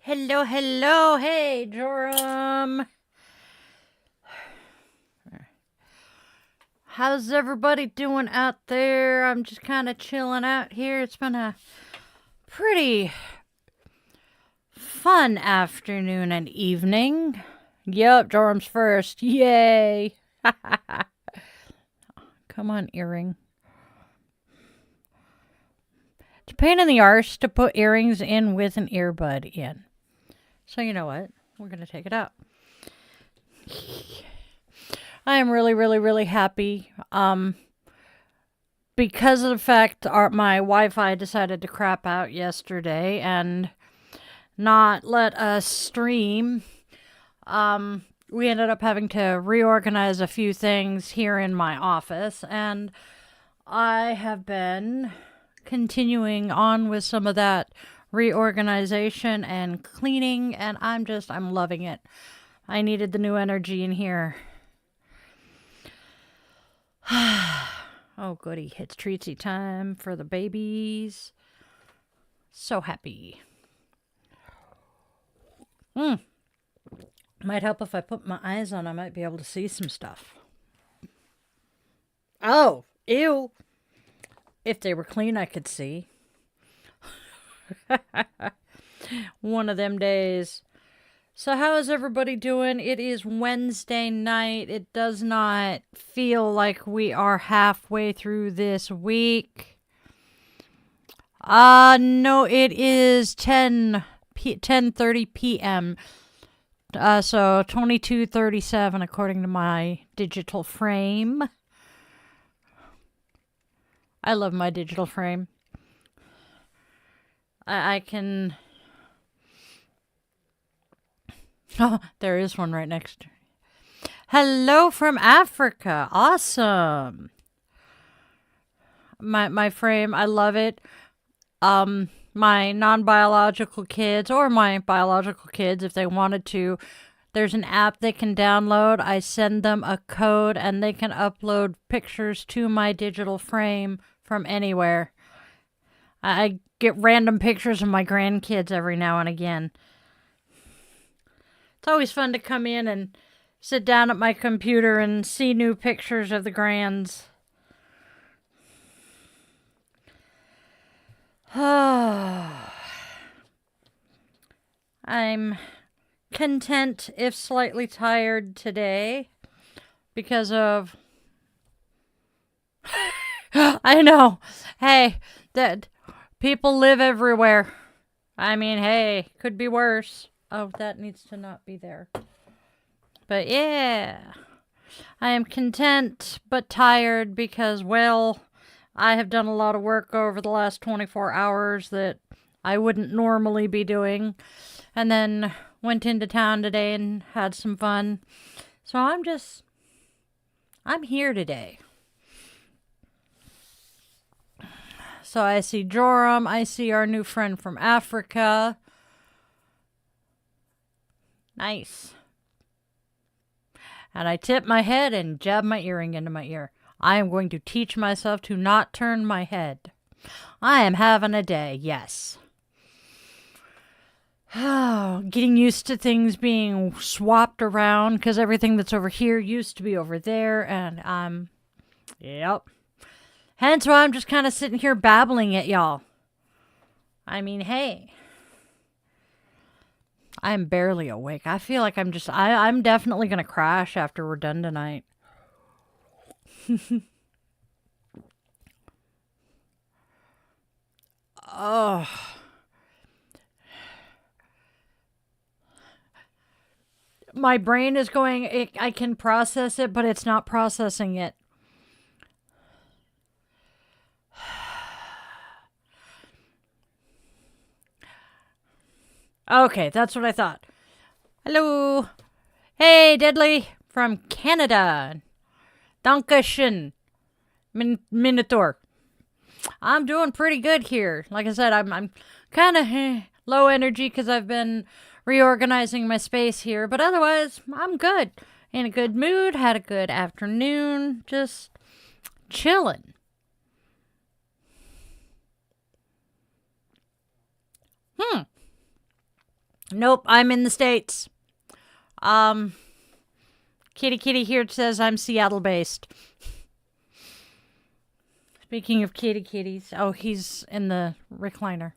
Hello, hello. Hey, Joram. How's everybody doing out there? I'm just kind of chilling out here. It's been a pretty fun afternoon and evening. Yep, Joram's first. Yay. Come on, earring. It's a pain in the arse to put earrings in with an earbud in. So you know what? We're going to take it out. I am really, really, really happy. Because of the fact my Wi-Fi decided to crap out yesterday and not let us stream, we ended up having to reorganize a few things here in my office, and I have been continuing on with some of that reorganization and cleaning, and I'm loving it. I needed the new energy in here. Oh, goody. It's treatsy time for the babies. So happy. Hmm. Might help if I put my eyes on. I might be able to see some stuff. Oh, ew. If they were clean, I could see. One of them days. So how is everybody doing? It is Wednesday night. It does not feel like we are halfway through this week. No, it is 10:30 p.m. So 22:37 according to my digital frame. I love my digital frame. I can... Oh, there is one right next to me. Hello from Africa. Awesome. My frame, I love it. My non-biological kids, or my biological kids, if they wanted to, there's an app they can download. I send them a code, and they can upload pictures to my digital frame from anywhere. I get random pictures of my grandkids every now and again. It's always fun to come in and sit down at my computer and see new pictures of the grands. I'm content, if slightly tired today, because of... I know. Hey, that people live everywhere. I mean, hey, could be worse. Oh, that needs to not be there. But yeah, I am content but tired because, well, I have done a lot of work over the last 24 hours that I wouldn't normally be doing. And then went into town today and had some fun. So I'm here today. So I see Joram. I see our new friend from Africa. Nice. And I tip my head and jab my earring into my ear. I am going to teach myself to not turn my head. I am having a day, yes. Getting used to things being swapped around because everything that's over here used to be over there. And yep. Hence why I'm just kind of sitting here babbling at y'all. I mean, hey. I'm barely awake. I feel like I'm definitely going to crash after we're done tonight. Oh. My brain is going, I can process it, but it's not processing it. Okay, that's what I thought. Hello. Hey, Deadly from Canada. Dankeschön. Minotaur. I'm doing pretty good here. Like I said, I'm kind of low energy because I've been reorganizing my space here. But otherwise, I'm good. In a good mood. Had a good afternoon. Just chilling. Nope, I'm in the States. Kitty here says I'm Seattle based. Speaking of kitties. Oh, he's in the recliner.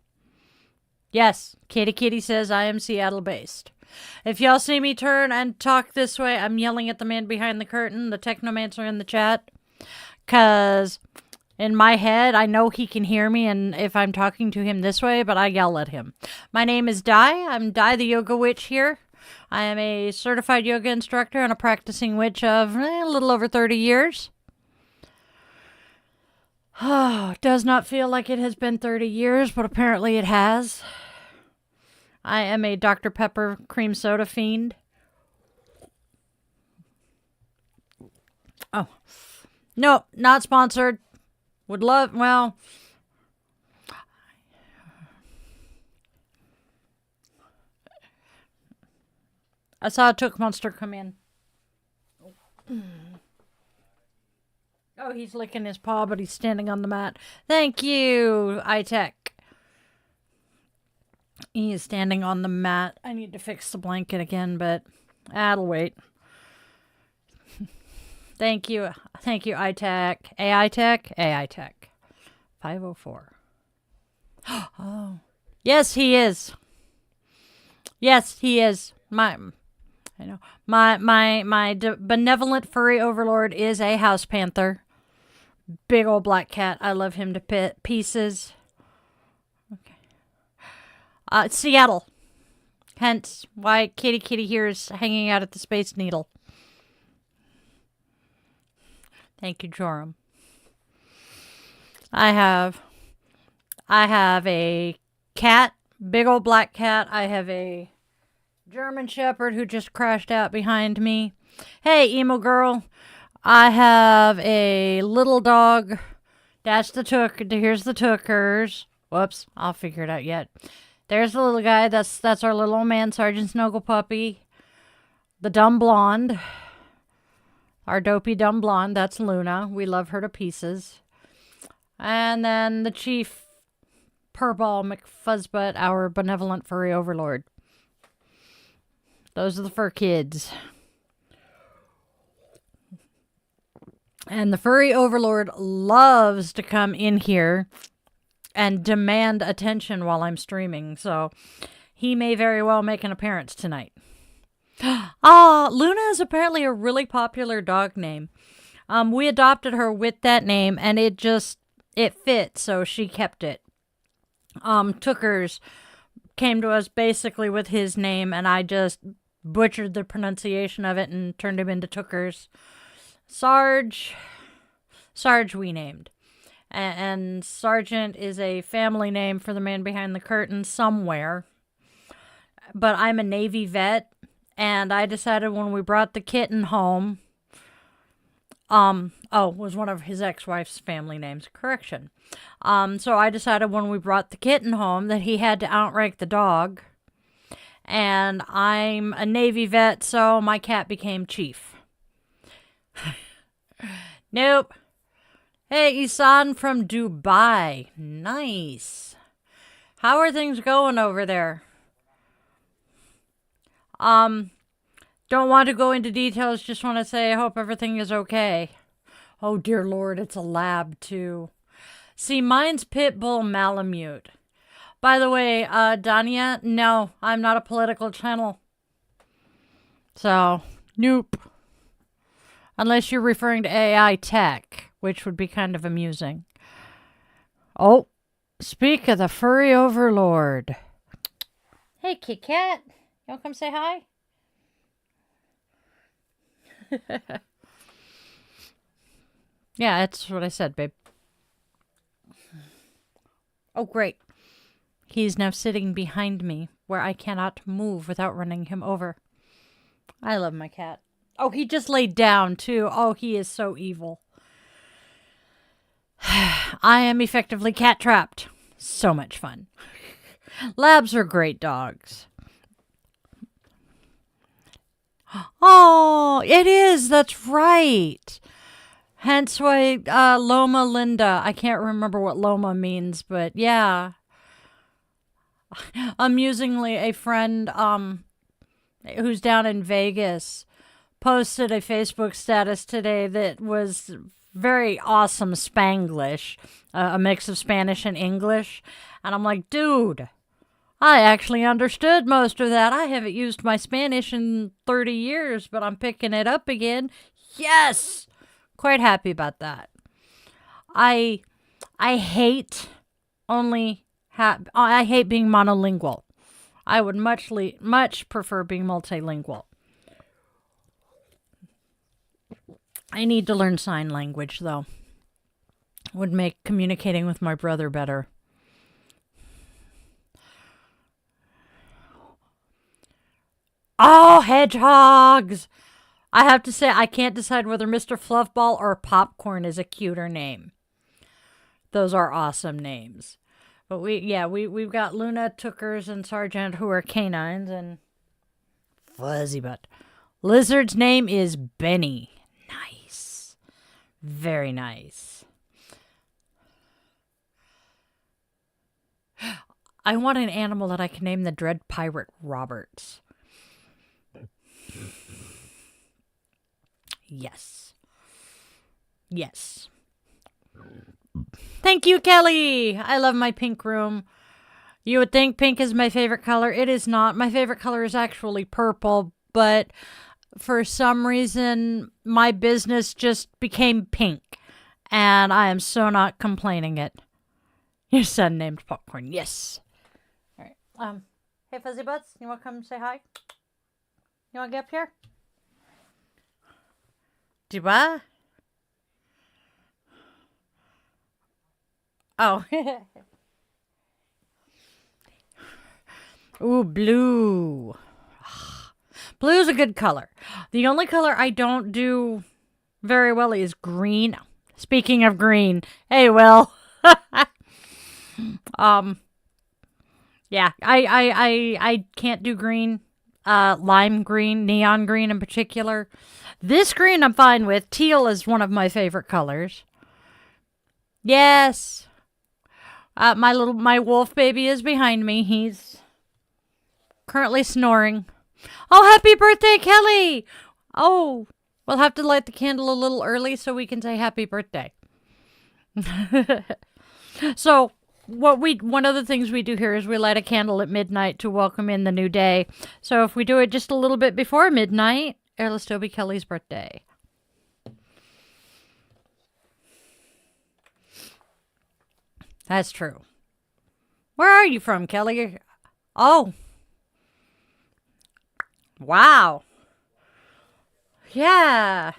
Yes, Kitty says I am Seattle based. If y'all see me turn and talk this way, I'm yelling at the man behind the curtain, the technomancer in the chat. Because in my head, I know he can hear me and if I'm talking to him this way, but I yell at him. My name is Di. I'm Di the Yoga Witch here. I am a certified yoga instructor and a practicing witch of a little over 30 years. Oh, does not feel like it has been 30 years, but apparently it has. I am a Dr. Pepper cream soda fiend. Oh. No, not sponsored. Would love, well... I saw a Took Monster come in. Oh, he's licking his paw, but he's standing on the mat. Thank you, iTech. He is standing on the mat. I need to fix the blanket again, but that'll wait. Thank you. Thank you, iTech. AI Tech? AI Tech. 504. Oh. Yes, he is. Yes, he is. I know. My benevolent furry overlord is a house panther. Big old black cat. I love him to pieces. Okay. Seattle. Hence why Kitty here is hanging out at the Space Needle. Thank you, Joram. I have a cat, big old black cat. I have a German Shepherd who just crashed out behind me. Hey, emo girl. I have a little dog. That's the Here's the Tookers. Whoops, I'll figure it out yet. There's the little guy. That's our little old man, Sergeant Snuggle Puppy. The dumb blonde. Our dopey dumb blonde. That's Luna. We love her to pieces. And then the Chief Purball McFuzzbutt, our benevolent furry overlord. Those are the fur kids. And the furry overlord loves to come in here and demand attention while I'm streaming. So he may very well make an appearance tonight. Luna is apparently a really popular dog name. We adopted her with that name and it fit, so she kept it. Tookers came to us basically with his name and I just butchered the pronunciation of it and turned him into Tookers. Sarge we named. And Sergeant is a family name for the man behind the curtain somewhere. But I'm a Navy vet, and I decided when we brought the kitten home, was one of his ex-wife's family names. Correction. So I decided when we brought the kitten home that he had to outrank the dog. And I'm a Navy vet, so my cat became Chief. Nope. Hey, Isan from Dubai. Nice. How are things going over there? Don't want to go into details, just want to say I hope everything is okay. Oh, dear Lord, it's a lab, too. See, mine's Pitbull Malamute. By the way, Dania, no, I'm not a political channel. So, nope. Unless you're referring to AI Tech, which would be kind of amusing. Oh, speak of the furry overlord. Hey, Kit Kat. You want to come say hi? Yeah, that's what I said, babe. Oh, great. He's now sitting behind me, where I cannot move without running him over. I love my cat. Oh, he just laid down, too. Oh, he is so evil. I am effectively cat-trapped. So much fun. Labs are great dogs. Oh, it is. That's right. Hence why Loma Linda. I can't remember what Loma means, but yeah. Amusingly, a friend who's down in Vegas posted a Facebook status today that was very awesome Spanglish, a mix of Spanish and English. And I'm like, dude, I actually understood most of that. I haven't used my Spanish in 30 years, but I'm picking it up again. Yes! Quite happy about that. I hate I hate being monolingual. I would much prefer being multilingual. I need to learn sign language, though. Would make communicating with my brother better. Oh, hedgehogs! I have to say, I can't decide whether Mr. Fluffball or Popcorn is a cuter name. Those are awesome names. But we've got Luna, Tookers, and Sergeant who are canines, and Fuzzy Butt. Lizard's name is Benny. Nice. Very nice. I want an animal that I can name the Dread Pirate Roberts. Yes. Yes. Thank you, Kelly. I love my pink room. You would think pink is my favorite color. It is not. My favorite color is actually purple, but for some reason, my business just became pink, and I am so not complaining it. Your son named Popcorn. Yes. All right. Hey, Fuzzy Butts, you want to come say hi? You want to get up here? Do what? Oh. Ooh, blue. Blue's a good color. The only color I don't do very well is green. Speaking of green, hey, Will. Yeah, I can't do green. Lime green, neon green in particular. This green I'm fine with. Teal is one of my favorite colors. Yes. My wolf baby is behind me. He's currently snoring. Oh, happy birthday, Kelly! Oh, we'll have to light the candle a little early so we can say happy birthday. So, one of the things we do here is we light a candle at midnight to welcome in the new day. So if we do it just a little bit before midnight, it'll still be Kelly's birthday. That's true. Where are you from, Kelly? Oh. Wow. Yeah.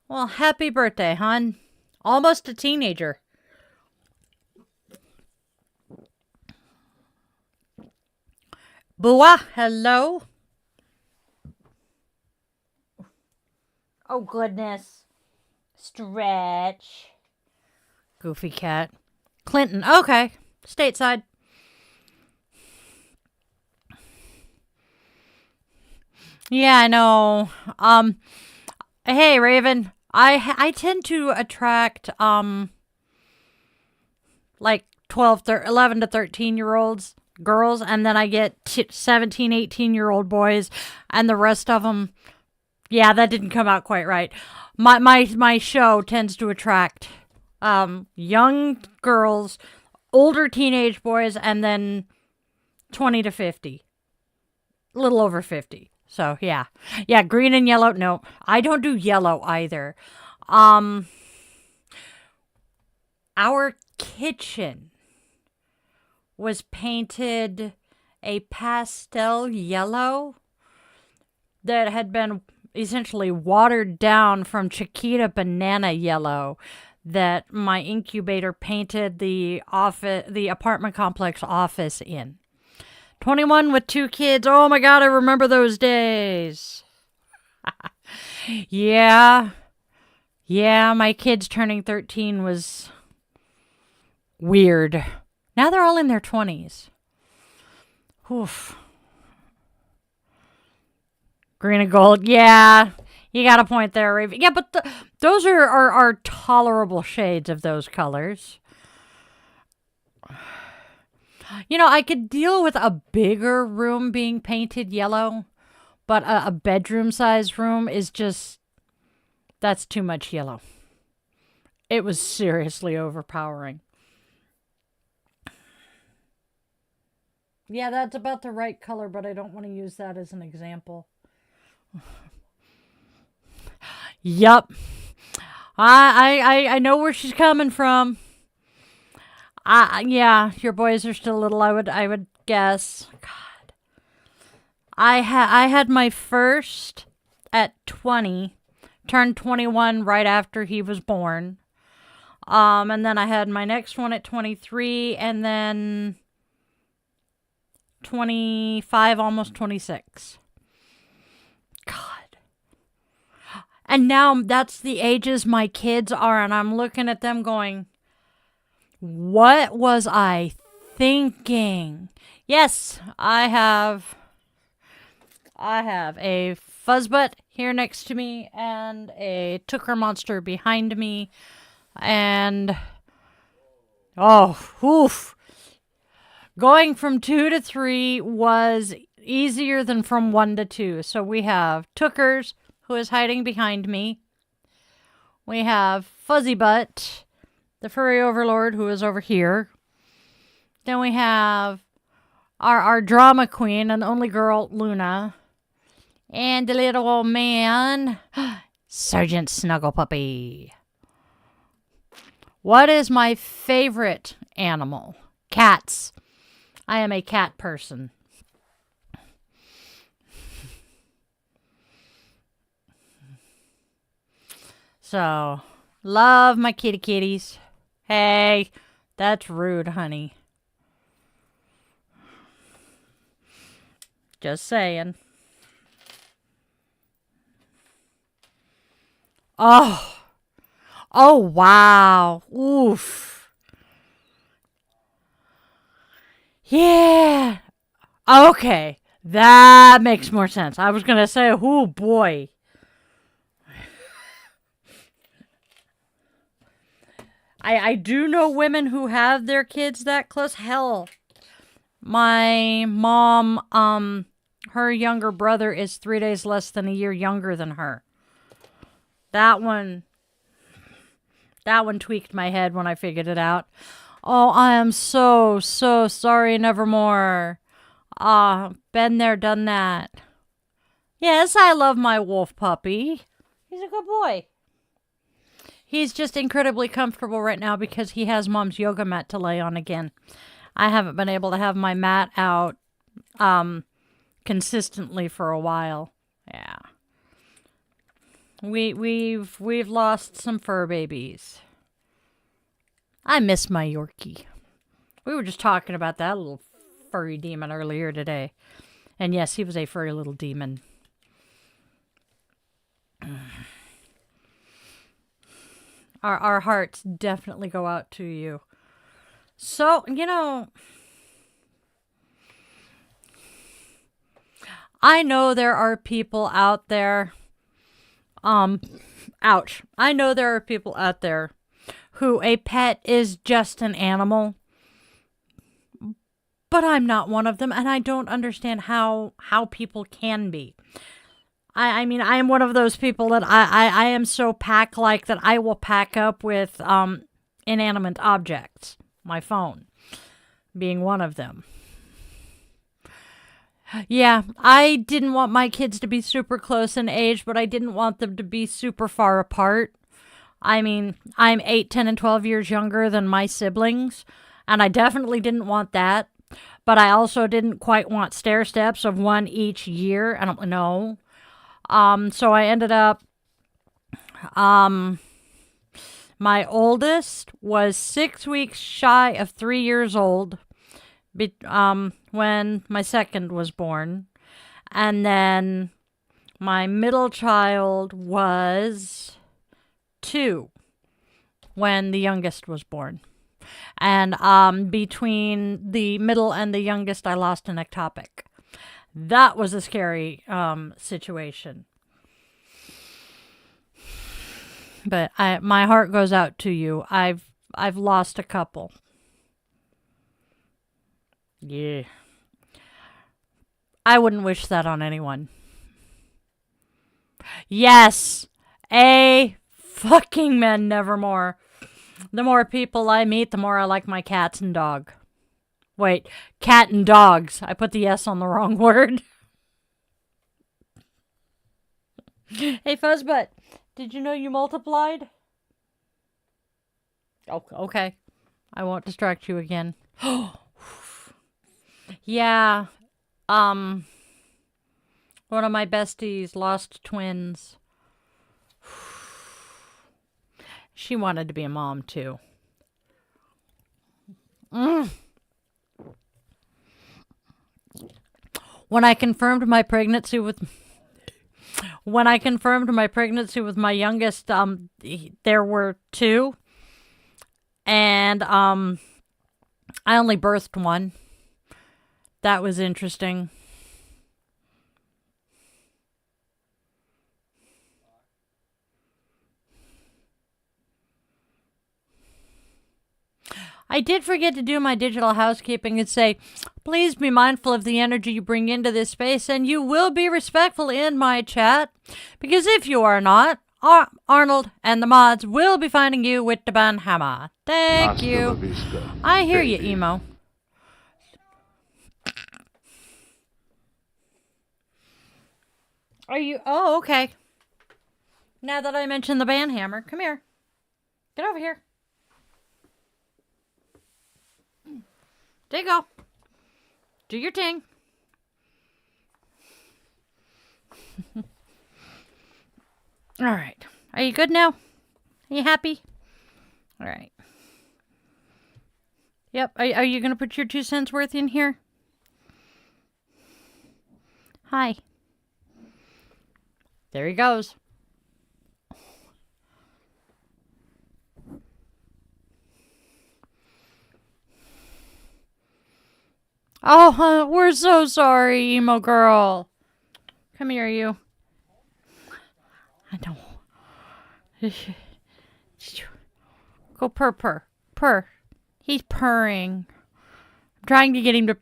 Well, happy birthday, hon. Almost a teenager. Bua, hello. Oh, goodness. Stretch. Goofy cat. Clinton, okay. Stateside. Yeah, I know. Hey, Raven. I tend to attract, like 11 to 13-year-olds, girls, and then I get 17, 18-year-old boys, and the rest of them, yeah, that didn't come out quite right. My show tends to attract, young girls, older teenage boys, and then 20 to 50. A little over 50. So, yeah. Yeah, green and yellow. No, I don't do yellow either. Our kitchen was painted a pastel yellow that had been essentially watered down from Chiquita banana yellow that my incubator painted the apartment complex office in. 21 with 2 kids. Oh my God, I remember those days. Yeah. Yeah, my kids turning 13 was weird. Now they're all in their 20s. Oof. Green and gold. Yeah, you got a point there, Raven. Yeah, but those are tolerable shades of those colors. You know, I could deal with a bigger room being painted yellow, but a bedroom-sized room is just, that's too much yellow. It was seriously overpowering. Yeah, that's about the right color, but I don't want to use that as an example. Yup. I know where she's coming from. Yeah, your boys are still little, I would guess. God. I had my first at 20, turned 21 right after he was born. And then I had my next one at 23, and then 25, almost 26. God. And now that's the ages my kids are, and I'm looking at them going, what was I thinking? Yes, I have a fuzzbutt here next to me and a Tooker monster behind me. And Oh, oof. Going from 2 to 3 was easier than from 1 to 2. So we have Tookers, who is hiding behind me. We have Fuzzy Butt, the furry overlord, who is over here. Then we have our drama queen and only girl, Luna. And the little old man, Sergeant Snuggle Puppy. What is my favorite animal? Cats. I am a cat person. So, love my kitties. Hey, that's rude, honey. Just saying. Oh. Oh, wow. Oof. Yeah. Okay. That makes more sense. I was going to say, oh boy. I do know women who have their kids that close. Hell, my mom, her younger brother is 3 days less than a year younger than her. That one tweaked my head when I figured it out. Oh, I am so sorry, Nevermore. Been there, done that. Yes, I love my wolf puppy. He's a good boy. He's just incredibly comfortable right now because he has mom's yoga mat to lay on again. I haven't been able to have my mat out consistently for a while. Yeah. We've lost some fur babies. I miss my Yorkie. We were just talking about that little furry demon earlier today. And yes, he was a furry little demon. Our hearts definitely go out to you. So, I know there are people out there. Ouch. I know there are people out there who a pet is just an animal. But I'm not one of them, and I don't understand how people can be. I mean, I am one of those people that I am so pack-like that I will pack up with inanimate objects. My phone being one of them. Yeah, I didn't want my kids to be super close in age, but I didn't want them to be super far apart. I mean, I'm 8, 10, and 12 years younger than my siblings, and I definitely didn't want that. But I also didn't quite want stair steps of one each year. I don't know. So I ended up, my oldest was 6 weeks shy of 3 years old, when my second was born. And then my middle child was 2 when the youngest was born. And, between the middle and the youngest, I lost an ectopic. That was a scary situation. But my heart goes out to you. I've lost a couple. Yeah. I wouldn't wish that on anyone. Yes. A fucking man, Nevermore. The more people I meet, the more I like my cats and dog. Wait, cat and dogs. I put the S on the wrong word. Hey, Fuzzbutt, did you know you multiplied? Oh, okay. I won't distract you again. Yeah. One of my besties lost twins. She wanted to be a mom, too. When I confirmed my pregnancy with my youngest, there were 2. And I only birthed 1. That was interesting. I did forget to do my digital housekeeping and say, please be mindful of the energy you bring into this space, and you will be respectful in my chat, because if you are not, Arnold and the mods will be finding you with the banhammer. Thank you. I hear you, Emo. Are you? Oh, okay. Now that I mentioned the banhammer, come here. Get over here. There you go. Do your thing. All right. Are you good now? Are you happy? All right. Yep. Are you going to put your 2 cents worth in here? Hi. There he goes. Oh, we're so sorry, emo girl. Come here, you. I know. Go purr. He's purring. I'm trying to get him to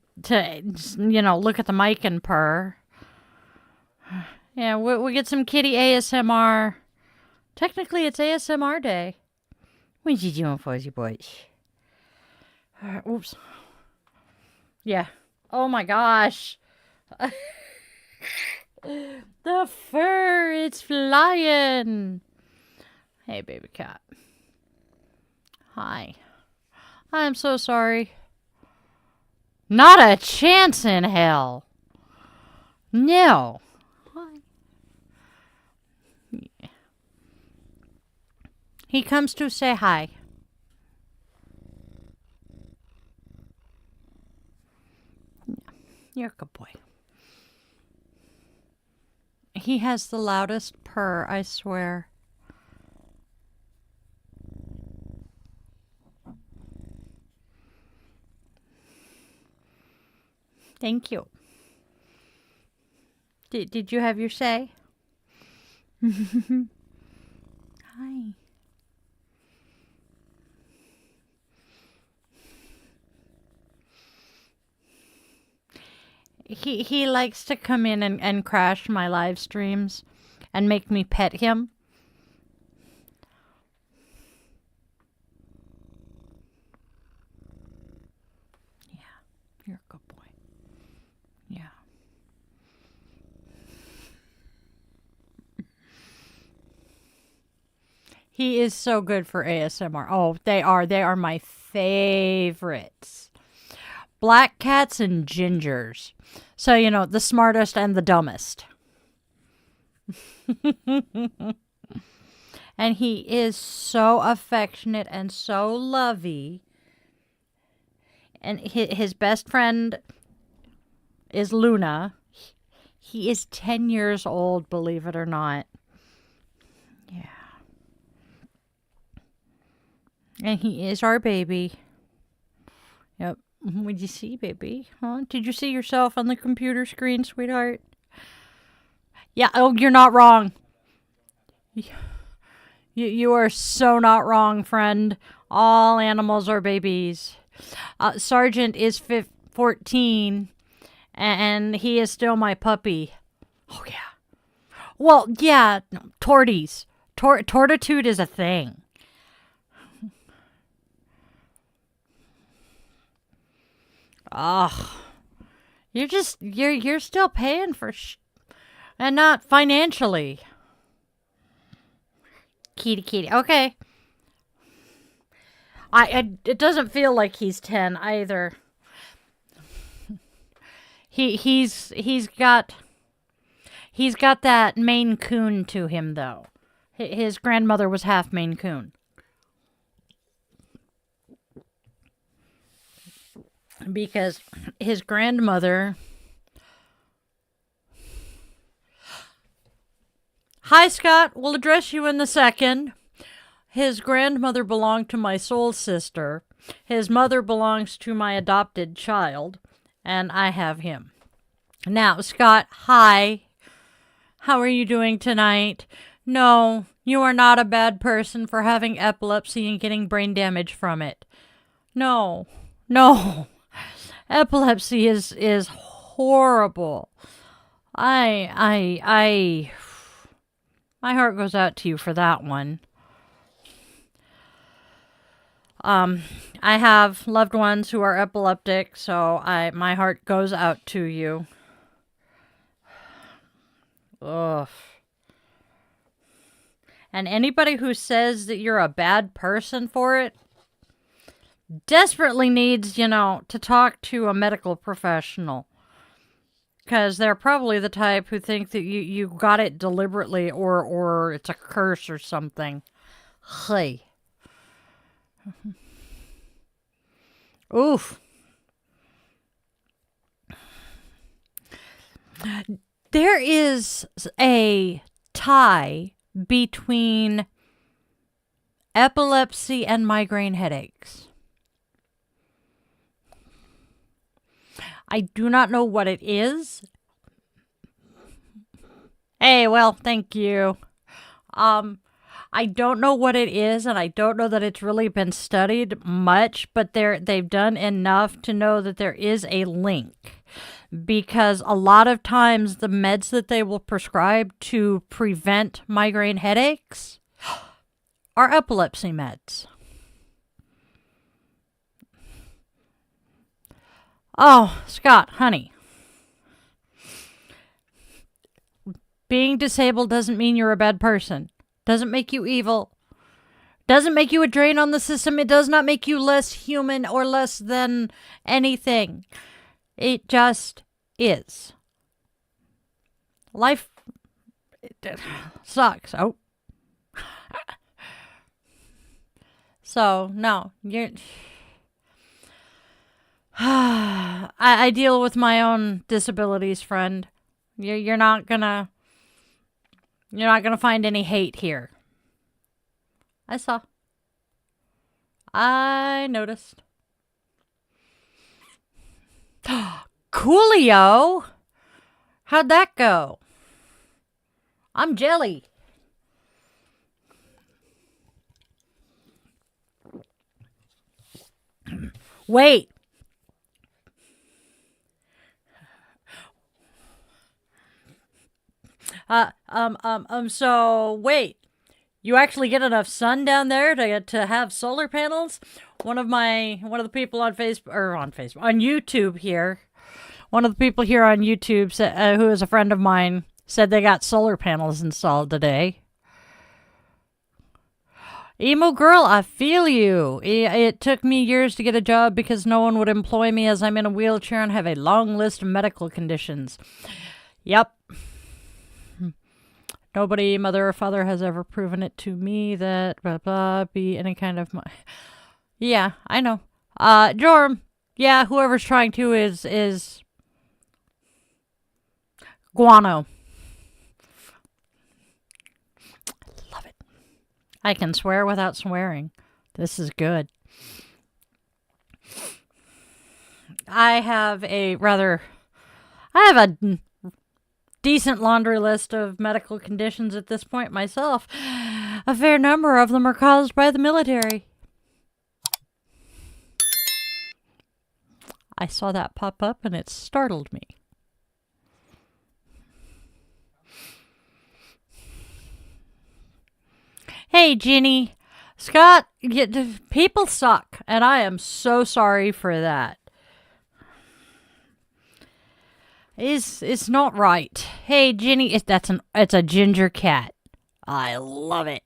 look at the mic and purr. Yeah, we'll get some kitty ASMR. Technically, it's ASMR day. What you doing, fuzzy boys? Oops. Yeah. Oh my gosh. The fur, it's flying. Hey, baby cat. Hi. I'm so sorry. Not a chance in hell. No. Hi. Yeah. He comes to say hi. You're a good boy. He has the loudest purr, I swear. Thank you. Did you have your say? Hi. He likes to come in and crash my live streams and make me pet him. Yeah, you're a good boy. Yeah. He is so good for ASMR. Oh, they are my favorites. Black cats and gingers. So, the smartest and the dumbest. And he is so affectionate and so lovey. And his best friend is Luna. He is 10 years old, believe it or not. Yeah. And he is our baby. Yep. What'd you see, baby? Huh? Did you see yourself on the computer screen, sweetheart? Yeah, oh, you're not wrong. You are so not wrong, friend. All animals are babies. Sergeant is 14, and he is still my puppy. Oh, yeah. Well, yeah, torties. Tortitude is a thing. Ugh. You're still paying for and not financially. Kitty. Okay. It doesn't feel like he's 10 either. He's got that Maine Coon to him though. His grandmother was half Maine Coon. Because his grandmother... Hi, Scott. We'll address you in a second. His grandmother belonged to my soul sister. His mother belongs to my adopted child. And I have him. Now, Scott, hi. How are you doing tonight? No, you are not a bad person for having epilepsy and getting brain damage from it. No. No. Epilepsy is horrible. I my heart goes out to you for that one. I have loved ones who are epileptic, so my heart goes out to you. Ugh. And anybody who says that you're a bad person for it desperately needs, to talk to a medical professional. Because they're probably the type who think that you got it deliberately or it's a curse or something. Hey. Oof. There is a tie between epilepsy and migraine headaches. I do not know what it is. Hey, well, thank you. I don't know what it is, and I don't know that it's really been studied much, but they've done enough to know that there is a link. Because a lot of times the meds that they will prescribe to prevent migraine headaches are epilepsy meds. Oh, Scott, honey. Being disabled doesn't mean you're a bad person. Doesn't make you evil. Doesn't make you a drain on the system. It does not make you less human or less than anything. It just is. Life sucks. Oh. So, no. I deal with my own disabilities, friend. You're not gonna find any hate here. I noticed. Coolio! How'd that go? I'm jelly. Wait. So wait. You actually get enough sun down there to have solar panels? One of the people on YouTube here, one of the people here on YouTube who is a friend of mine said they got solar panels installed today. Emo girl, I feel you. It took me years to get a job because no one would employ me as I'm in a wheelchair and have a long list of medical conditions. Yep. Nobody, mother or father, has ever proven it to me that blah blah be any kind of Yeah, I know. Jorm. Yeah, whoever's trying to is guano. Love it. I can swear without swearing. This is good. I have a decent laundry list of medical conditions at this point myself. A fair number of them are caused by the military. I saw that pop up and it startled me. Hey, Ginny. Scott, people suck, and I am so sorry for that. It's not right. Hey, Ginny, it's a ginger cat. I love it.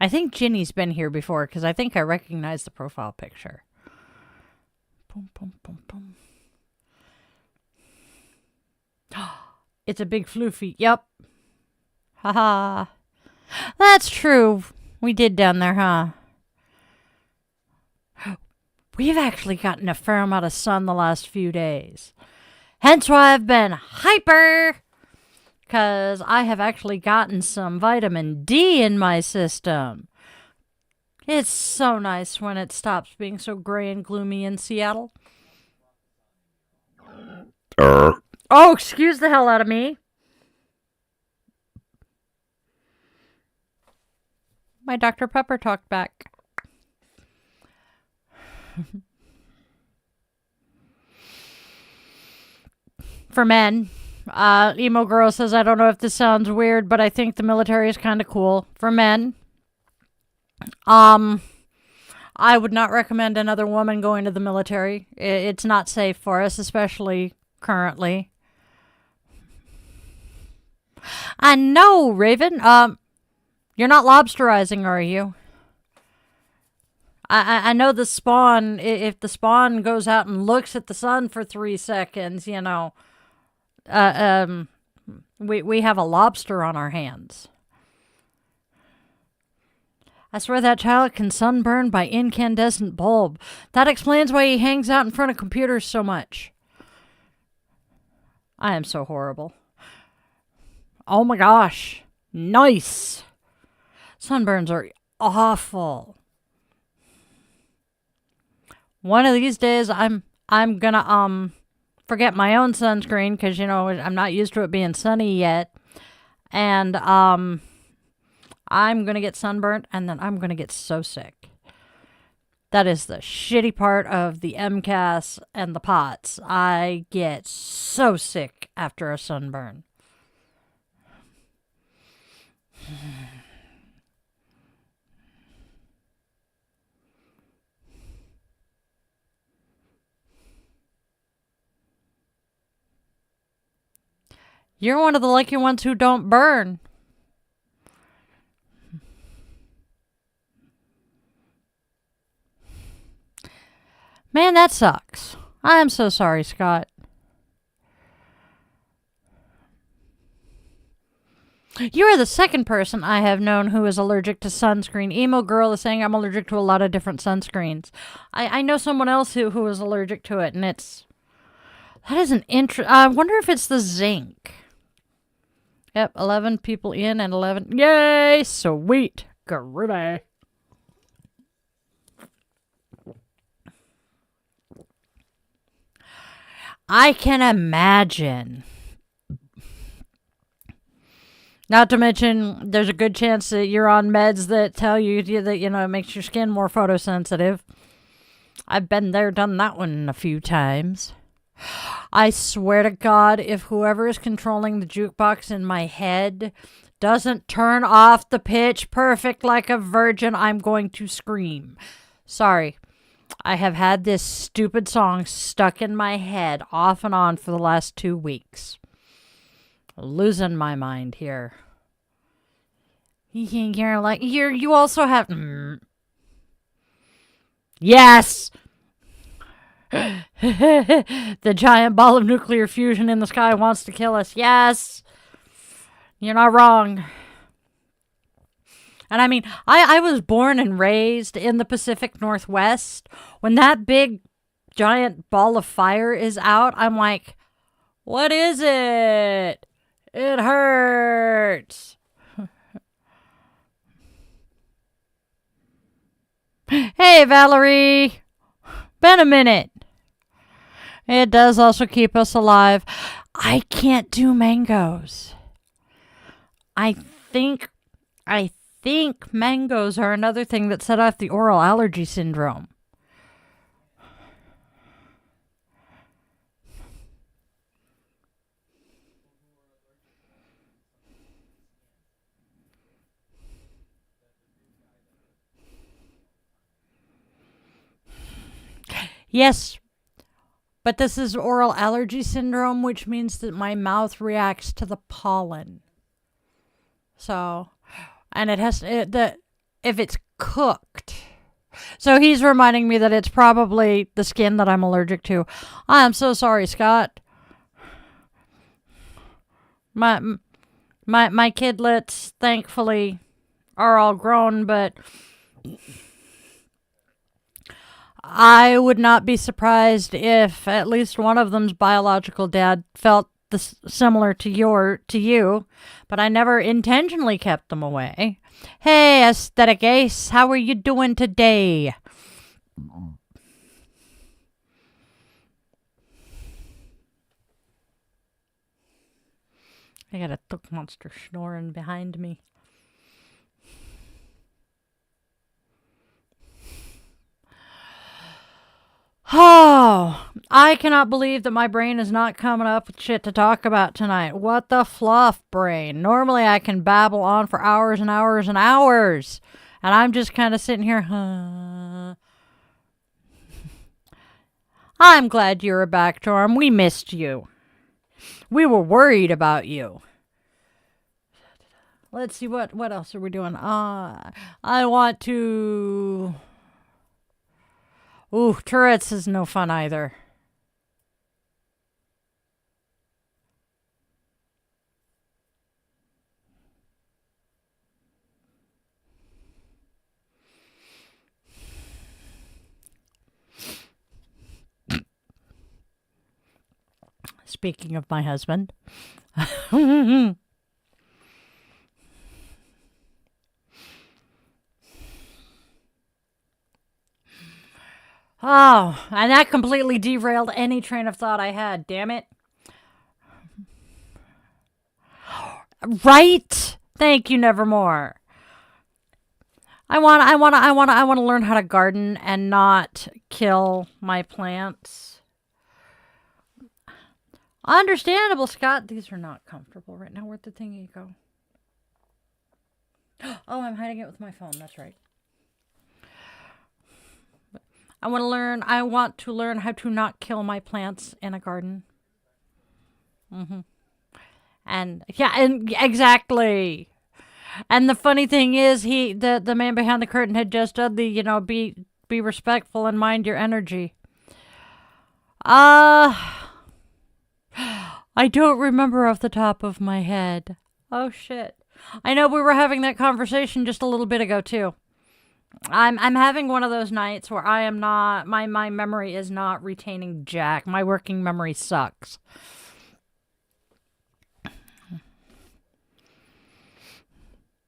I think Ginny's been here before because I think I recognize the profile picture. Boom, boom, boom, boom. It's a big floofy. Yep. Haha. That's true. We did down there, huh? We've actually gotten a fair amount of sun the last few days. Hence why I've been hyper. Because I have actually gotten some vitamin D in my system. It's so nice when it stops being so gray and gloomy in Seattle. Oh, excuse the hell out of me. My Dr. Pepper talked back. For men. Emo Girl says, I don't know if this sounds weird, but I think the military is kind of cool. For men. I would not recommend another woman going to the military. It's not safe for us, especially currently. I know, Raven. You're not lobsterizing, are you? I know the spawn, if the spawn goes out and looks at the sun for 3 seconds, you know, we have a lobster on our hands. I swear that child can sunburn by incandescent bulb. That explains why he hangs out in front of computers so much. I am so horrible. Oh my gosh. Nice. Sunburns are awful. One of these days, I'm gonna forget my own sunscreen because, you know, I'm not used to it being sunny yet, and I'm gonna get sunburnt, and then I'm gonna get so sick. That is the shitty part of the MCAS and the POTS. I get so sick after a sunburn. You're one of the lucky ones who don't burn. Man, that sucks. I am so sorry, Scott. You are the second person I have known who is allergic to sunscreen. Emo Girl is saying I'm allergic to a lot of different sunscreens. I know someone else who is allergic to it, and it's... That is an I wonder if it's the zinc. Yep, 11 people in and 11... Yay! Sweet! Groovy! I can imagine. Not to mention, there's a good chance that you're on meds that tell you that, you know, it makes your skin more photosensitive. I've been there, done that one a few times. I swear to God, if whoever is controlling the jukebox in my head doesn't turn off the pitch perfect like a virgin, I'm going to scream. Sorry. I have had this stupid song stuck in my head off and on for the last 2 weeks. Losing my mind here. You're like, you also have... Yes! The giant ball of nuclear fusion in the sky wants to kill us. Yes! You're not wrong. And I mean, I was born and raised in the Pacific Northwest. When that big giant ball of fire is out, I'm like, what is it? It hurts. Hey, Valerie. Been a minute. It does also keep us alive. I can't do mangoes. I think mangoes are another thing that set off the oral allergy syndrome. Yes, but this is oral allergy syndrome, which means that my mouth reacts to the pollen. So, and it has if it's cooked. So he's reminding me that it's probably the skin that I'm allergic to. I'm so sorry, Scott. My kidlets, thankfully, are all grown, but I would not be surprised if at least one of them's biological dad felt similar to you, but I never intentionally kept them away. Hey, Aesthetic Ace, how are you doing today? I got a Took monster snoring behind me. I cannot believe that my brain is not coming up with shit to talk about tonight. What the fluff, brain? Normally I can babble on for hours and hours and hours. And I'm just kind of sitting here, I'm glad you're back, Joram. We missed you. We were worried about you. Let's see, what else are we doing? I want to... Ooh, turrets is no fun either. Speaking of my husband. Oh, and that completely derailed any train of thought I had. Damn it. Right? Thank you, Nevermore. I want to learn how to garden and not kill my plants. Understandable, Scott. These are not comfortable right now. Where'd the thingy go? Oh, I'm hiding it with my phone. That's right. I want to learn how to not kill my plants in a garden. And yeah, and exactly. And the funny thing is, the man behind the curtain had just done the, be respectful and mind your energy. I don't remember off the top of my head. Oh shit. I know we were having that conversation just a little bit ago too. I'm having one of those nights where I am not, my memory is not retaining jack. My working memory sucks.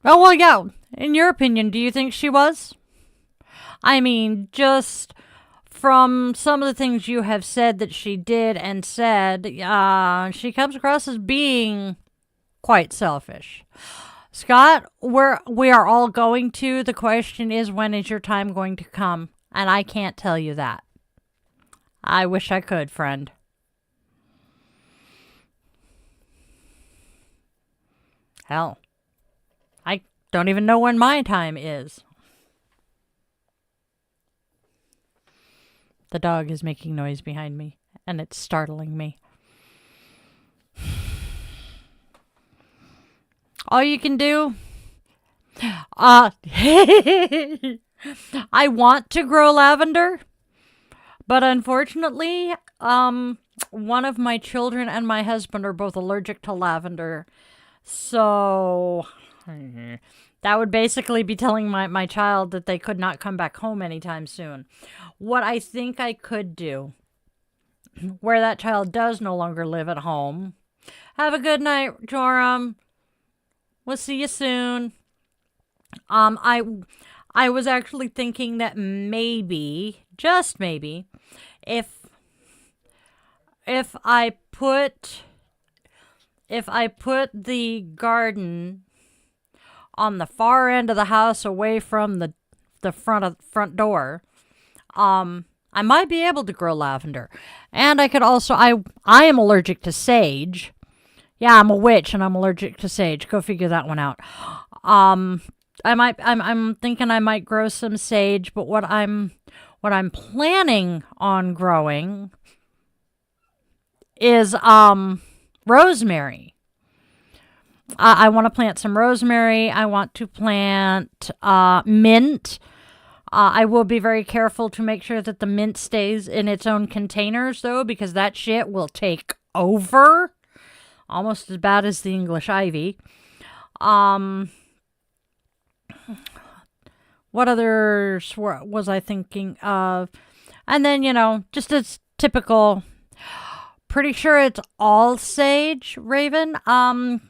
Oh, well, yeah. In your opinion, do you think she was? I mean, just from some of the things you have said that she did and said, she comes across as being quite selfish. Scott, we are all going to. The question is, when is your time going to come? And I can't tell you that. I wish I could, friend. Hell, I don't even know when my time is. The dog is making noise behind me, and it's startling me. All you can do... I want to grow lavender, but unfortunately, one of my children and my husband are both allergic to lavender. So that would basically be telling my child that they could not come back home anytime soon. What I think I could do, where that child does no longer live at home. Have a good night, Joram. We'll see you soon. I was actually thinking that maybe, just maybe, if I put the garden on the far end of the house away from the front door, I might be able to grow lavender. And I could also, I am allergic to sage. Yeah, I'm a witch and I'm allergic to sage. Go figure that one out. I'm thinking I might grow some sage, but what I'm planning on growing is rosemary. I want to plant some rosemary. I want to plant mint. I will be very careful to make sure that the mint stays in its own containers, though, because that shit will take over. Almost as bad as the English ivy. What others was I thinking of? And then, just as typical, pretty sure it's all sage, Raven. Well,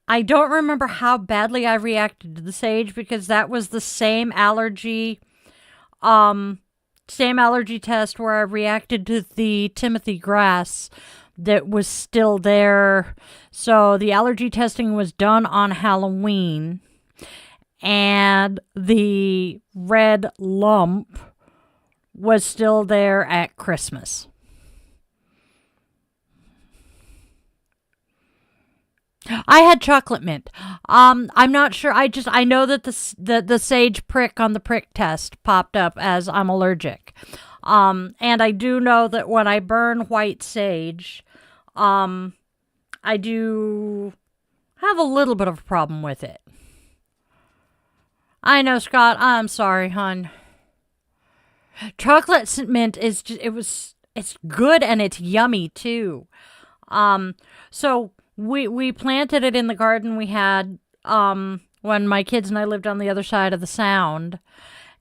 I don't remember how badly I reacted to the sage because that was the same allergy test where I reacted to the Timothy grass that was still there. So the allergy testing was done on Halloween, and the red lump was still there at Christmas. I had chocolate mint. I'm not sure. I know that the sage prick on the prick test popped up as I'm allergic. And I do know that when I burn white sage, I do have a little bit of a problem with it. I know, Scott. I'm sorry, hon. Chocolate mint is just, it's good and it's yummy too. So we planted it in the garden we had, when my kids and I lived on the other side of the Sound.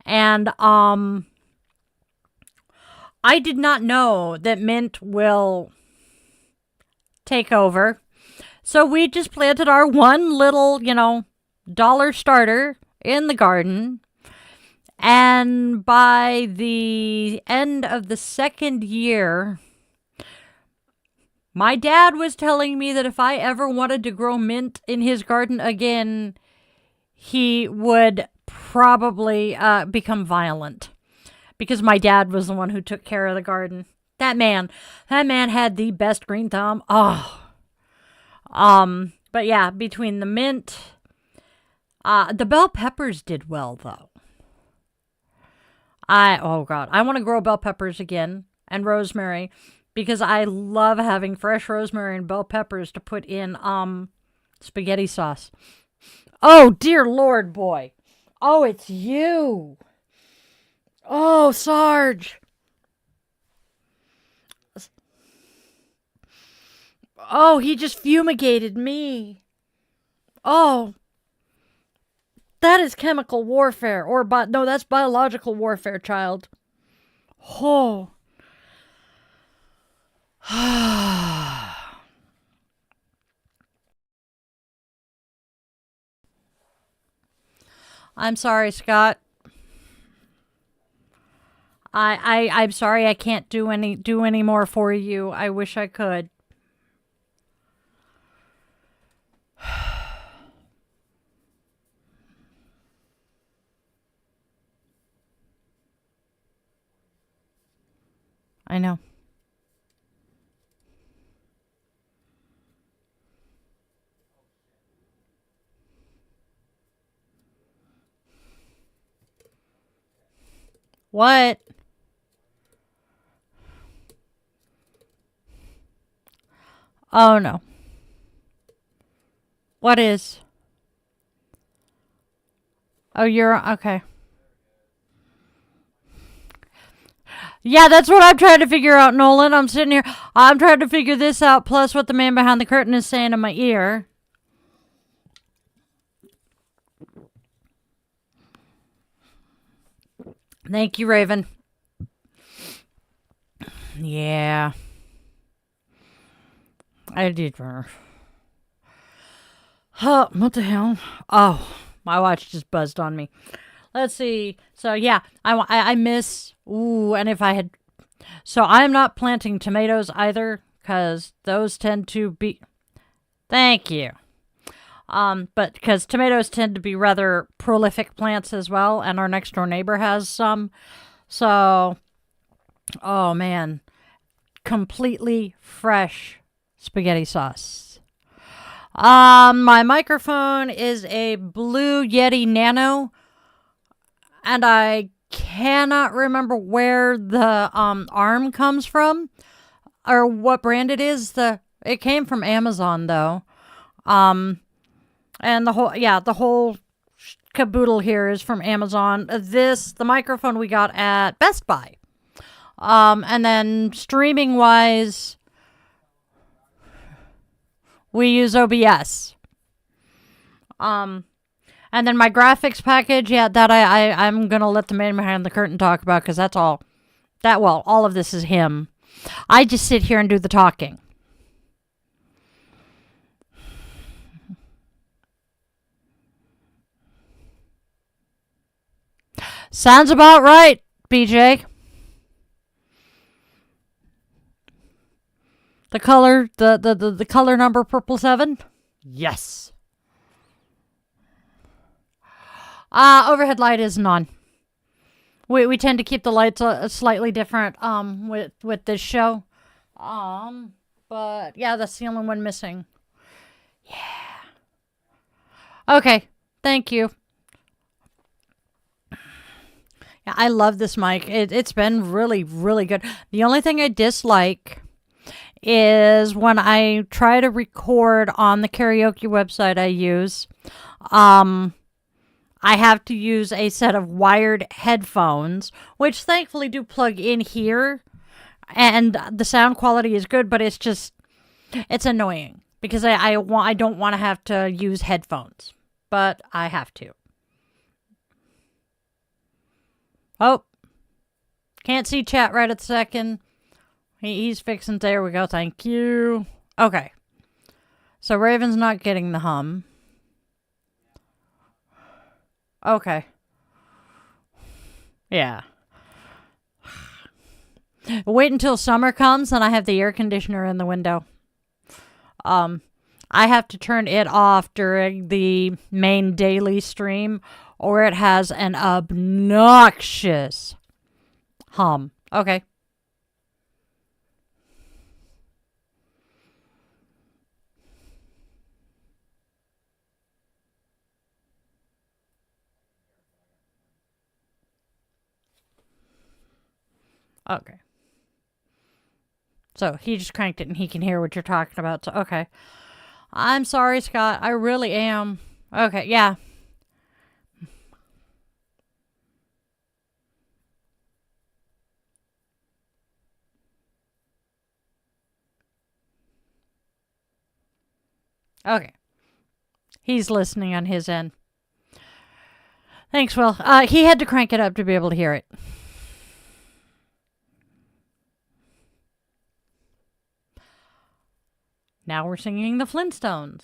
And, I did not know that mint will take over. So we just planted our one little, dollar starter in the garden. And by the end of the second year, my dad was telling me that if I ever wanted to grow mint in his garden again, he would probably become violent. Because my dad was the one who took care of the garden. That man had the best green thumb. Oh. But yeah, between the mint, the bell peppers did well though. Oh God, I want to grow bell peppers again and rosemary because I love having fresh rosemary and bell peppers to put in, spaghetti sauce. Oh, dear Lord, boy. Oh, it's you. Oh, Sarge. Oh, he just fumigated me. Oh. That is chemical warfare. No, that's biological warfare, child. Oh. I'm sorry, Scott. I'm sorry I can't do any more for you. I wish I could. I know. What? Oh, no. What is? Oh, you're... Okay. Yeah, that's what I'm trying to figure out, Nolan. I'm sitting here. I'm trying to figure this out, plus what the man behind the curtain is saying in my ear. Thank you, Raven. Yeah. I did. Oh, what the hell? Oh, my watch just buzzed on me. Let's see. So, yeah, I miss... Ooh, and if I had... So, I'm not planting tomatoes either, because those tend to be... Thank you. But because tomatoes tend to be rather prolific plants as well, and our next door neighbor has some. So, oh man, completely fresh spaghetti sauce. My microphone is a Blue Yeti Nano, and I cannot remember where the arm comes from or what brand it is. It came from Amazon though. And the whole caboodle here is from Amazon. The microphone we got at Best Buy. And then streaming wise, we use OBS. And then my graphics package, that I'm gonna let the man behind the curtain talk about, because that's all. All of this is him. I just sit here and do the talking. Sounds about right, BJ. The color, the color number purple 7? Yes. Overhead light isn't on. We tend to keep the lights slightly different with this show. But yeah, that's the only one missing. Yeah. Okay. Thank you. Yeah, I love this mic. It's been really, really good. The only thing I dislike is when I try to record on the karaoke website I use, I have to use a set of wired headphones, which thankfully do plug in here, and the sound quality is good, but it's annoying because I don't want to have to use headphones, but I have to. Oh, can't see chat right at the second. He's fixing. There we go. Thank you. Okay. So Raven's not getting the hum. Okay. Yeah. Wait until summer comes and I have the air conditioner in the window. I have to turn it off during the main daily stream or it has an obnoxious hum. Okay. Okay. So he just cranked it and he can hear what you're talking about. So, okay. I'm sorry, Scott. I really am. Okay, yeah. Okay. He's listening on his end. Thanks, Will. He had to crank it up to be able to hear it. Now we're singing the Flintstones.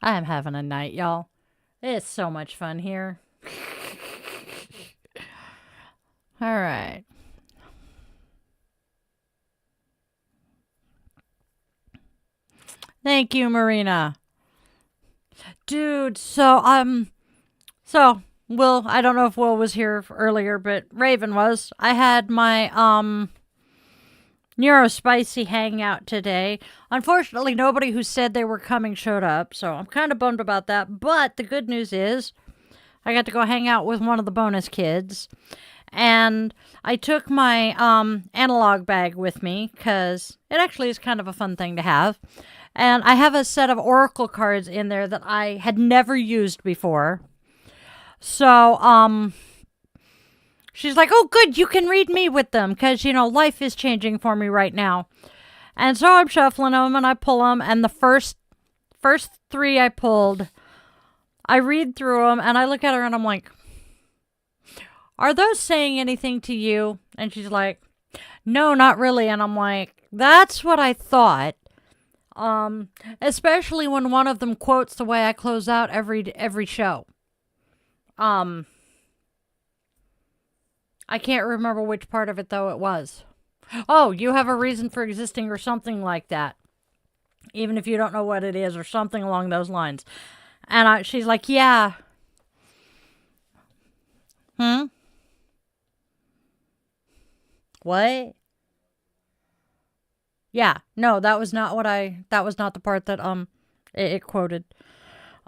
I am having a night, y'all. It's so much fun here. All right. Thank you, Marina. Dude, so Will, I don't know if Will was here earlier, but Raven was. I had my Neurospicy hangout today. Unfortunately, nobody who said they were coming showed up, so I'm kind of bummed about that. But the good news is I got to go hang out with one of the bonus kids. And I took my analog bag with me because it actually is kind of a fun thing to have. And I have a set of Oracle cards in there that I had never used before. So, she's like, oh, good, you can read me with them because, life is changing for me right now. And so I'm shuffling them and I pull them. And the first three I pulled, I read through them and I look at her and I'm like, are those saying anything to you? And she's like, no, not really. And I'm like, that's what I thought. Especially when one of them quotes the way I close out every show. I can't remember which part of it, though, it was. Oh, you have a reason for existing or something like that. Even if you don't know what it is or something along those lines. And she's like, yeah. What? Yeah. No, that was not the part that, it quoted.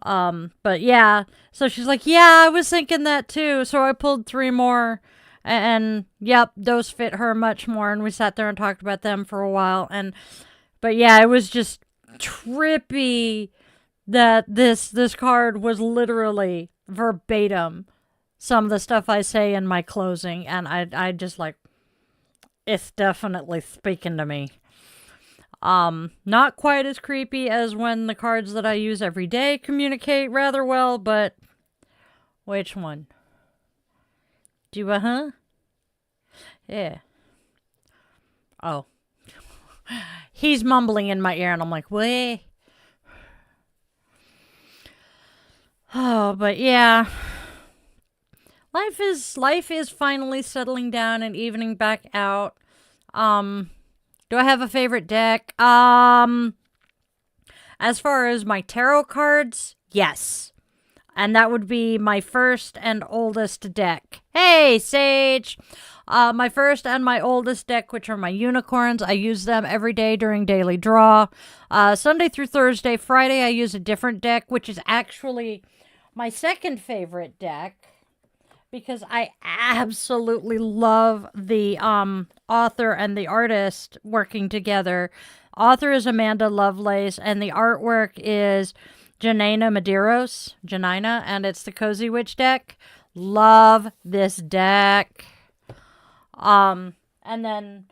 But yeah. So she's like, yeah, I was thinking that too. So I pulled three more. And yep, those fit her much more. And we sat there and talked about them for a while. But yeah, it was just trippy that this card was literally verbatim some of the stuff I say in my closing. And I just like, it's definitely speaking to me. Not quite as creepy as when the cards that I use every day communicate rather well, but which one? Do you, Yeah. Oh. He's mumbling in my ear and I'm like, what? Oh, but yeah. Life is finally settling down and evening back out. Do I have a favorite deck? As far as my tarot cards, yes. And that would be my first and oldest deck. Hey, Sage! My first and my oldest deck, which are my unicorns. I use them every day during daily draw. Sunday through Thursday. Friday, I use a different deck, which is actually my second favorite deck, because I absolutely love the author and the artist working together. Author is Amanda Lovelace, and the artwork is Janina Medeiros, Janina, and it's the Cozy Witch deck. Love this deck. And then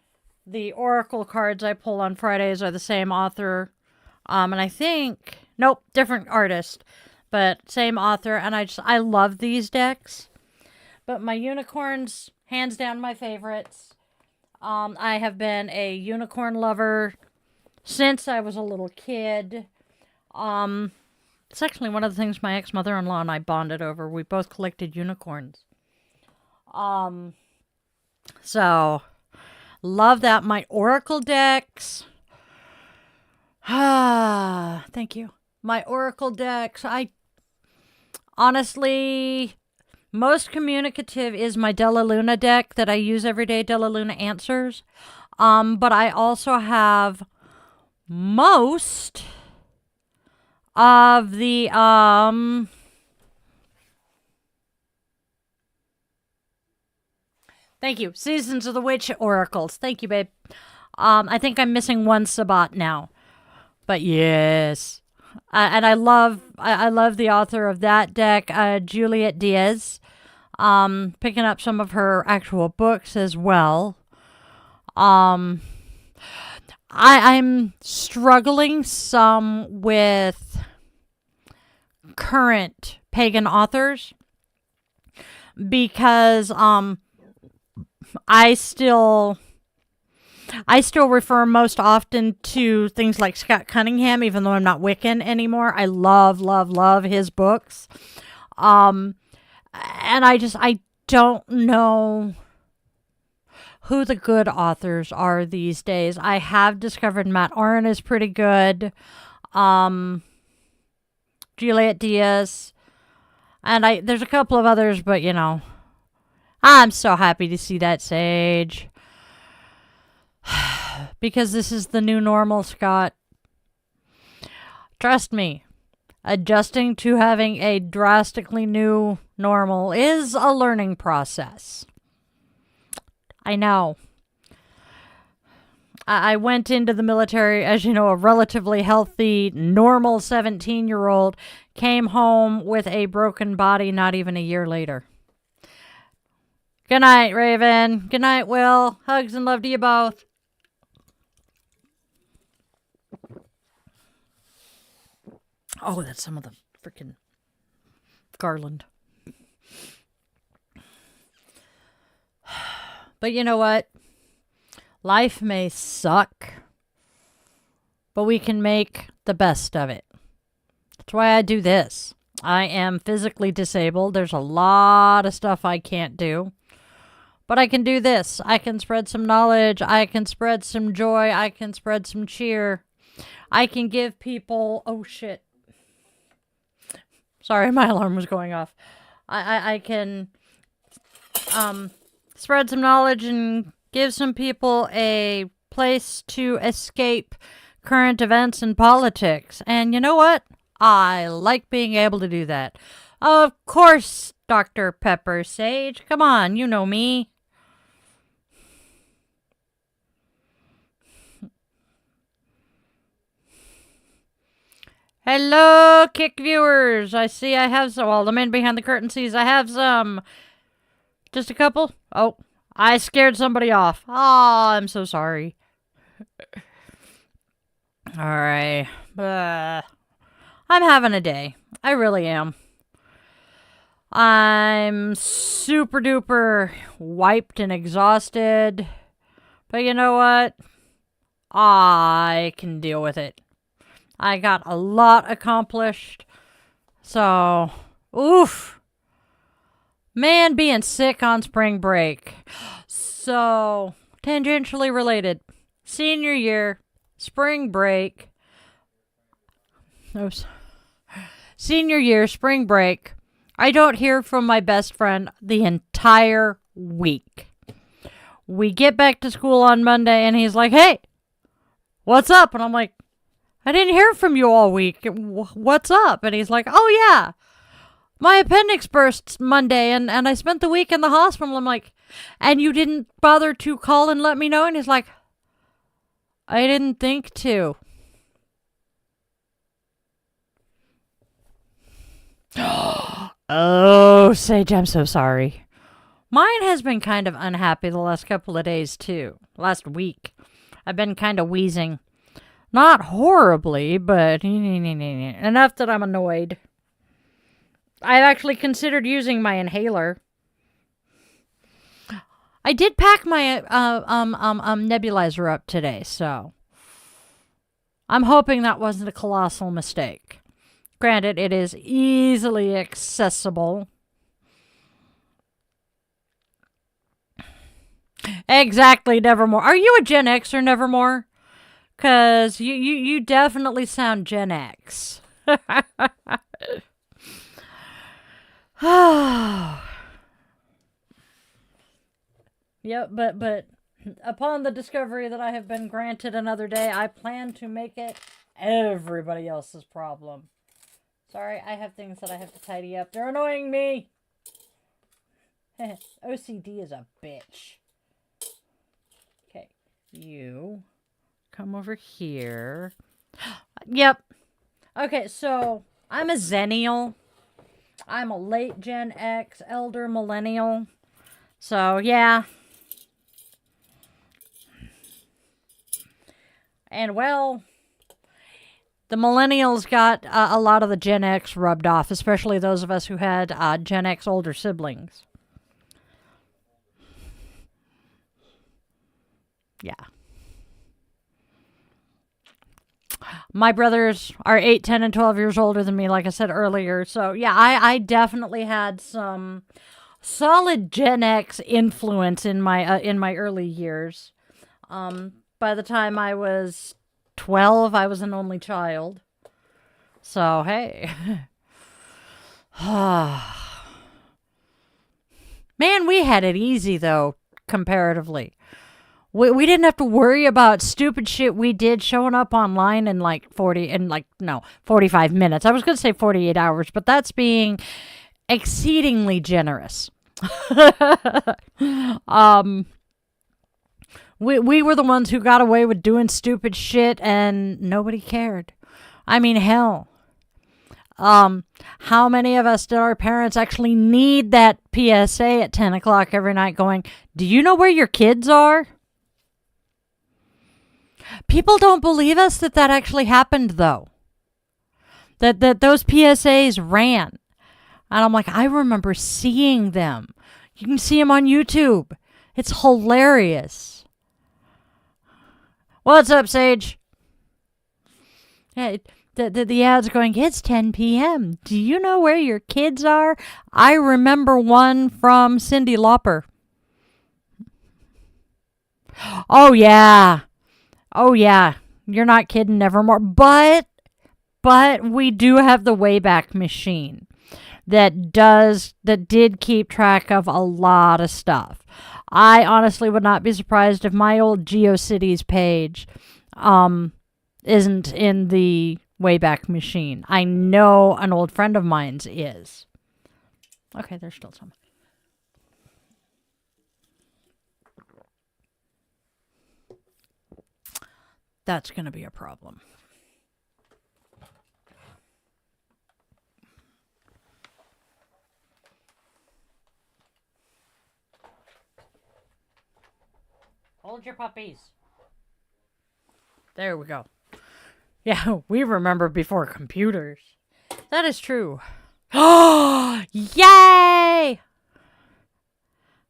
the Oracle cards I pull on Fridays are the same author. And I think, nope, different artist, but same author. And I love these decks. But my unicorns, hands down, my favorites. I have been a unicorn lover since I was a little kid. It's actually one of the things my ex-mother-in-law and I bonded over. We both collected unicorns. So, love that. My Oracle decks. Thank you. My Oracle decks. Honestly, most communicative is my Della Luna deck that I use every day, Della Luna Answers. But I also have most of the, thank you, Seasons of the Witch Oracles. Thank you, babe. I think I'm missing one Sabbat now. But yes. And I love the author of that deck, Juliet Diaz. Picking up some of her actual books as well. I'm struggling some with current pagan authors because I still refer most often to things like Scott Cunningham, even though I'm not Wiccan anymore. I love his books. And I don't know who the good authors are these days. I have discovered Matt Oren is pretty good. Juliet Diaz. And there's a couple of others, but you know, I'm so happy to see that, Sage. Because this is the new normal, Scott. Trust me, adjusting to having a drastically new normal is a learning process. I know. I went into the military, as you know, a relatively healthy, normal 17-year-old, came home with a broken body not even a year later. Good night, Raven. Good night, Will. Hugs and love to you both. Oh, that's some of the freaking garland. But you know what? Life may suck, but we can make the best of it. That's why I do this. I am physically disabled. There's a lot of stuff I can't do. But I can do this. I can spread some knowledge. I can spread some joy. I can spread some cheer. I can give people... Oh, shit. Sorry, my alarm was going off. I can spread some knowledge and give some people a place to escape current events and politics. And you know what? I like being able to do that. Of course, Dr. Pepper Sage. Come on, you know me. Hello, Kick viewers. I see I have some. Well, the man behind the curtain sees I have some. Just a couple? Oh, I scared somebody off. Oh, I'm so sorry. Alright. I'm having a day. I really am. I'm super duper wiped and exhausted. But you know what? I can deal with it. I got a lot accomplished. So, oof. Man, being sick on spring break. So, tangentially related. Senior year, spring break. Oops. senior year, spring break. I don't hear from my best friend the entire week. We get back to school on Monday and he's like, hey, what's up? And I'm like, I didn't hear from you all week. What's up? And he's like, oh yeah, my appendix burst Monday and I spent the week in the hospital. I'm like, and you didn't bother to call and let me know? And he's like, I didn't think to. Oh, Sage, I'm so sorry. Mine has been kind of unhappy the last couple of days, too. Last week. I've been kind of wheezing. Not horribly, but enough that I'm annoyed. I've actually considered using my inhaler. I did pack my nebulizer up today, so I'm hoping that wasn't a colossal mistake. Granted, it is easily accessible. Exactly, Nevermore. Are you a Gen X or Nevermore? Because you definitely sound Gen X. Yep, but upon the discovery that I have been granted another day, I plan to make it everybody else's problem. Sorry, I have things that I have to tidy up. They're annoying me. OCD is a bitch. Okay, you come over here. Yep. Okay, so I'm a Zennial. I'm a late Gen X, elder millennial. So, yeah. And, well, the millennials got a lot of the Gen X rubbed off, especially those of us who had Gen X older siblings. Yeah. My brothers are 8, 10, and 12 years older than me, like I said earlier. So, yeah, I definitely had some solid Gen X influence in my early years. By the time I was 12, I was an only child. So, hey. Man, we had it easy, though, comparatively. We didn't have to worry about stupid shit we did showing up online in 45 minutes. I was going to say 48 hours, but that's being exceedingly generous. We were the ones who got away with doing stupid shit and nobody cared. I mean, hell. How many of us did our parents actually need that PSA at 10 o'clock every night going, do you know where your kids are? People don't believe us that actually happened, though. That those PSAs ran. And I'm like, I remember seeing them. You can see them on YouTube. It's hilarious. What's up, Sage? Yeah, the ad's going, it's 10 p.m. Do you know where your kids are? I remember one from Cyndi Lauper. Oh, yeah. Oh, yeah. You're not kidding, Nevermore. But we do have the Wayback Machine that did keep track of a lot of stuff. I honestly would not be surprised if my old GeoCities page isn't in the Wayback Machine. I know an old friend of mine's is. Okay, there's still some. That's going to be a problem. Hold your puppies. There we go. Yeah, we remember before computers. That is true. Oh, yay!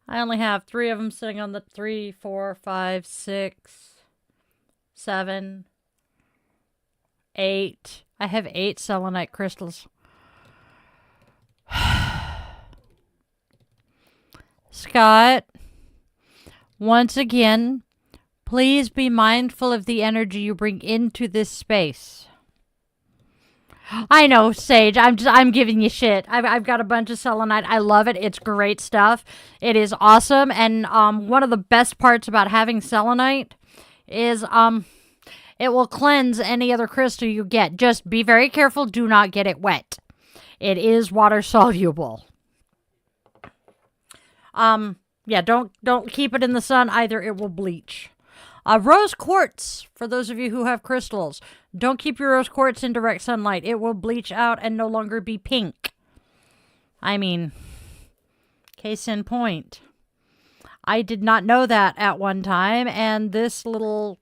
I only have 3 of them sitting on the 3, 4, 5, 6, 7, 8. I have 8 selenite crystals. Scott, once again, please be mindful of the energy you bring into this space. I know, Sage. I'm giving you shit. I've got a bunch of selenite. I love it. It's great stuff. It is awesome. And one of the best parts about having selenite is it will cleanse any other crystal you get. Just be very careful. Do not get it wet. It is water soluble. Yeah, don't keep it in the sun either. It will bleach. Rose quartz, for those of you who have crystals. Don't keep your rose quartz in direct sunlight. It will bleach out and no longer be pink. I mean, case in point. I did not know that at one time, and this little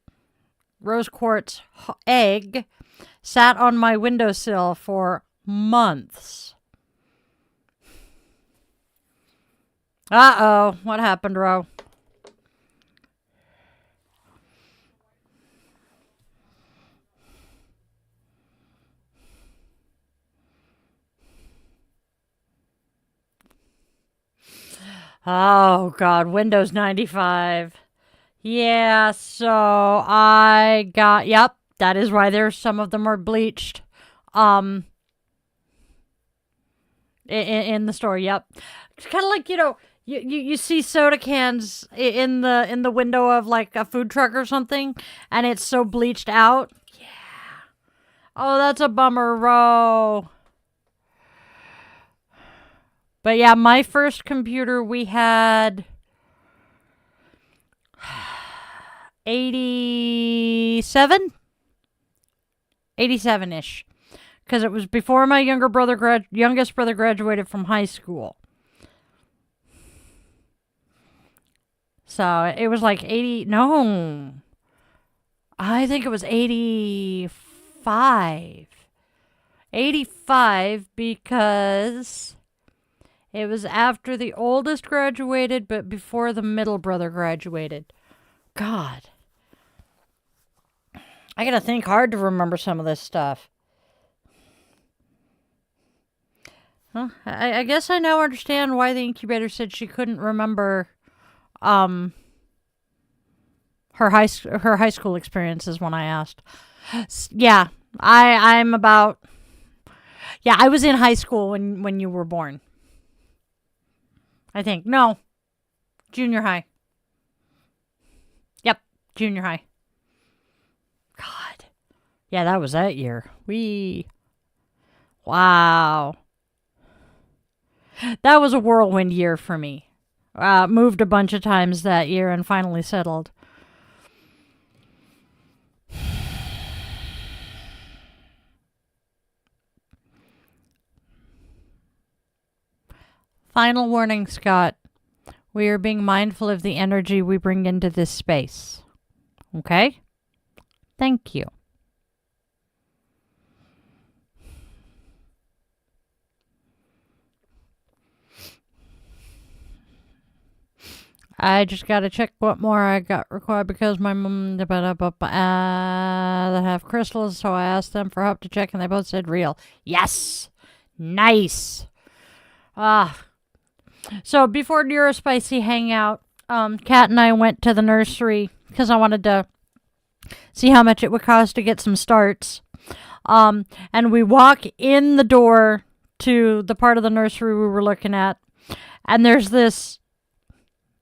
rose quartz egg sat on my windowsill for months. Uh-oh. What happened, Ro? Oh, God. Windows 95. Yeah, so I got... Yep, that is why there's some of them are bleached. In the store, yep. It's kind of like, you see soda cans in the window of like a food truck or something, and it's so bleached out. Yeah. Oh, that's a bummer, Ro. But yeah, my first computer we had 87? 87-ish. Because it was before my youngest brother graduated from high school. So it was like 80. No. I think it was 85. 85 because it was after the oldest graduated, but before the middle brother graduated. God. I gotta think hard to remember some of this stuff. Well, I guess I now understand why the incubator said she couldn't remember her high school experiences when I asked. Yeah, I'm about... Yeah, I was in high school when you were born. I think. No. Junior high. Yep, junior high. God. Yeah, that was that year. Wow. That was a whirlwind year for me. Moved a bunch of times that year and finally settled. Final warning, Scott. We are being mindful of the energy we bring into this space. Okay? Thank you. I just gotta check what more I got required because my mom that have crystals, so I asked them for help to check and they both said real. Yes! Nice! So before Neurospicy Hangout, Kat and I went to the nursery because I wanted to see how much it would cost to get some starts. And we walk in the door to the part of the nursery we were looking at, and there's this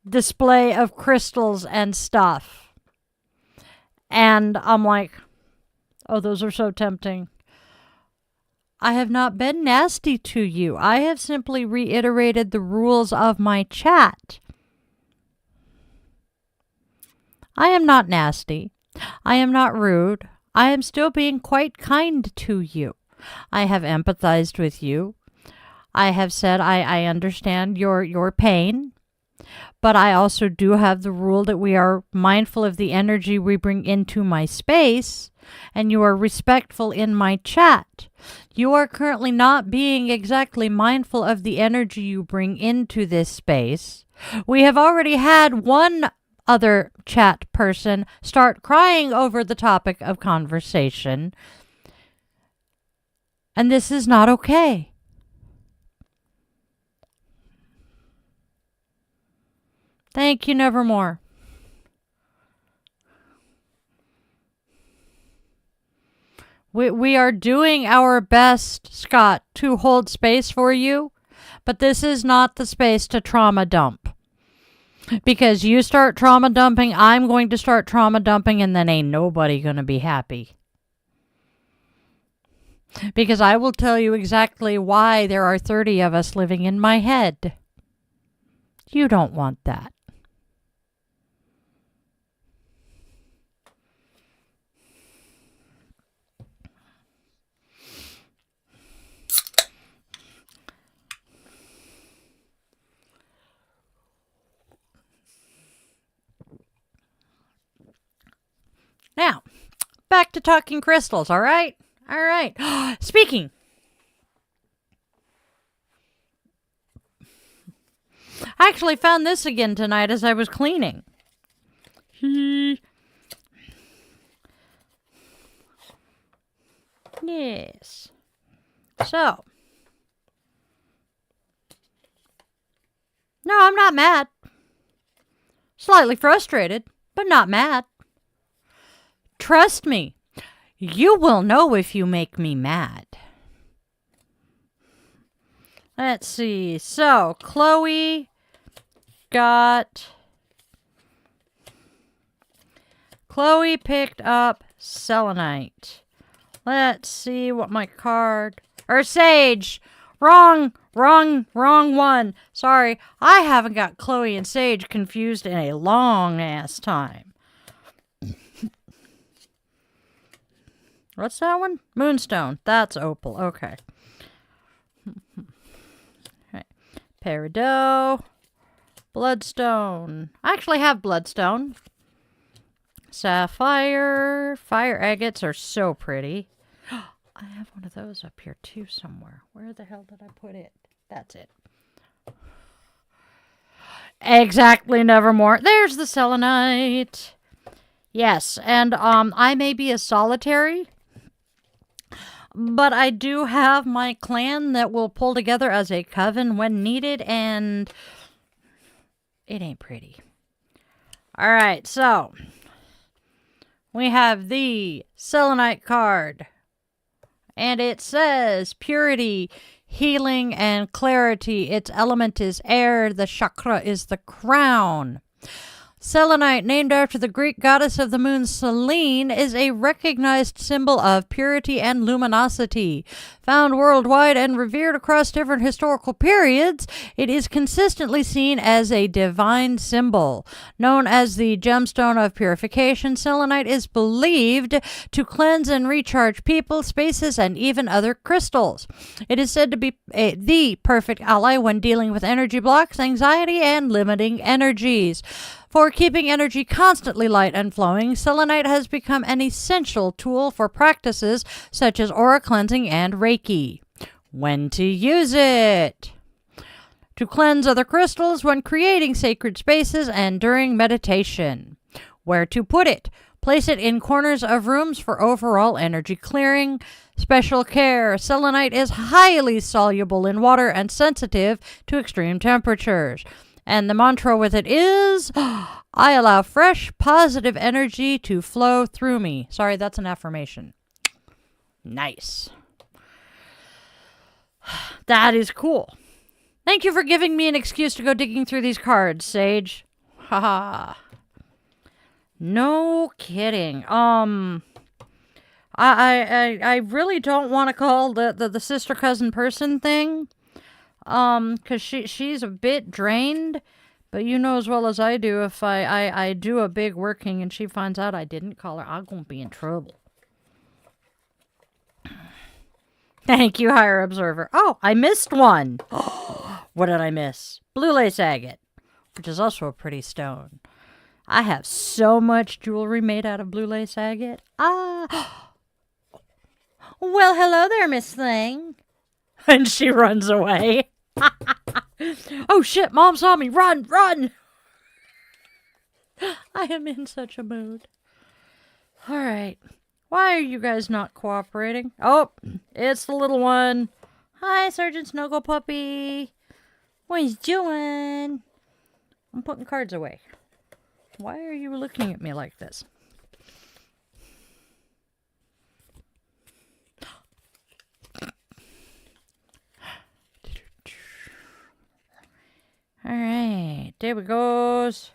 display of crystals and stuff. And I'm like, oh, those are so tempting. I have not been nasty to you. I have simply reiterated the rules of my chat. I am not nasty. I am not rude. I am still being quite kind to you. I have empathized with you. I have said I understand your pain. But I also do have the rule that we are mindful of the energy we bring into my space, and you are respectful in my chat. You are currently not being exactly mindful of the energy you bring into this space. We have already had one other chat person start crying over the topic of conversation, and this is not okay. Thank you, Nevermore. We are doing our best, Scott, to hold space for you, but this is not the space to trauma dump. Because you start trauma dumping, I'm going to start trauma dumping, and then ain't nobody going to be happy. Because I will tell you exactly why there are 30 of us living in my head. You don't want that. Now, back to talking crystals, all right? All right. Speaking. I actually found this again tonight as I was cleaning. Yes. So. No, I'm not mad. Slightly frustrated, but not mad. Trust me, you will know if you make me mad. Let's see. So, Chloe picked up selenite. Let's see what my card... Or sage! Wrong one. Sorry, I haven't got Chloe and Sage confused in a long ass time. What's that one? Moonstone. That's opal. Okay. Right. Peridot. Bloodstone. I actually have bloodstone. Sapphire. Fire agates are so pretty. I have one of those up here too somewhere. Where the hell did I put it? That's it. Exactly, Nevermore. There's the selenite. Yes, and I may be a solitary, but I do have my clan that will pull together as a coven when needed, and it ain't pretty. All right, so we have the selenite card, and it says purity, healing, and clarity. Its element is air. The chakra is the crown. Selenite, named after the Greek goddess of the moon Selene, is a recognized symbol of purity and luminosity. Found worldwide and revered across different historical periods, it is consistently seen as a divine symbol. Known as the gemstone of purification, selenite is believed to cleanse and recharge people, spaces, and even other crystals. It is said to be the perfect ally when dealing with energy blocks, anxiety, and limiting energies. For keeping energy constantly light and flowing, selenite has become an essential tool for practices such as aura cleansing and Reiki. When to use it? To cleanse other crystals when creating sacred spaces and during meditation. Where to put it? Place it in corners of rooms for overall energy clearing. Special care. Selenite is highly soluble in water and sensitive to extreme temperatures. And the mantra with it is, I allow fresh, positive energy to flow through me. Sorry, that's an affirmation. Nice. That is cool. Thank you for giving me an excuse to go digging through these cards, Sage. Haha. No kidding. I really don't want to call the sister cousin person thing. Cause she's a bit drained, but you know as well as I do, if I do a big working and she finds out I didn't call her, I'm gonna be in trouble. Thank you, Higher Observer. Oh, I missed one. What did I miss? Blue lace agate, which is also a pretty stone. I have so much jewelry made out of blue lace agate. Ah. Well, hello there, Miss Thing. And she runs away. Oh shit, Mom saw me. Run, run. I am in such a mood. All right. Why are you guys not cooperating? Oh, it's the little one. Hi, Sergeant Snuggle Puppy. What he's doing? I'm putting cards away. Why are you looking at me like this? All right, there we goes.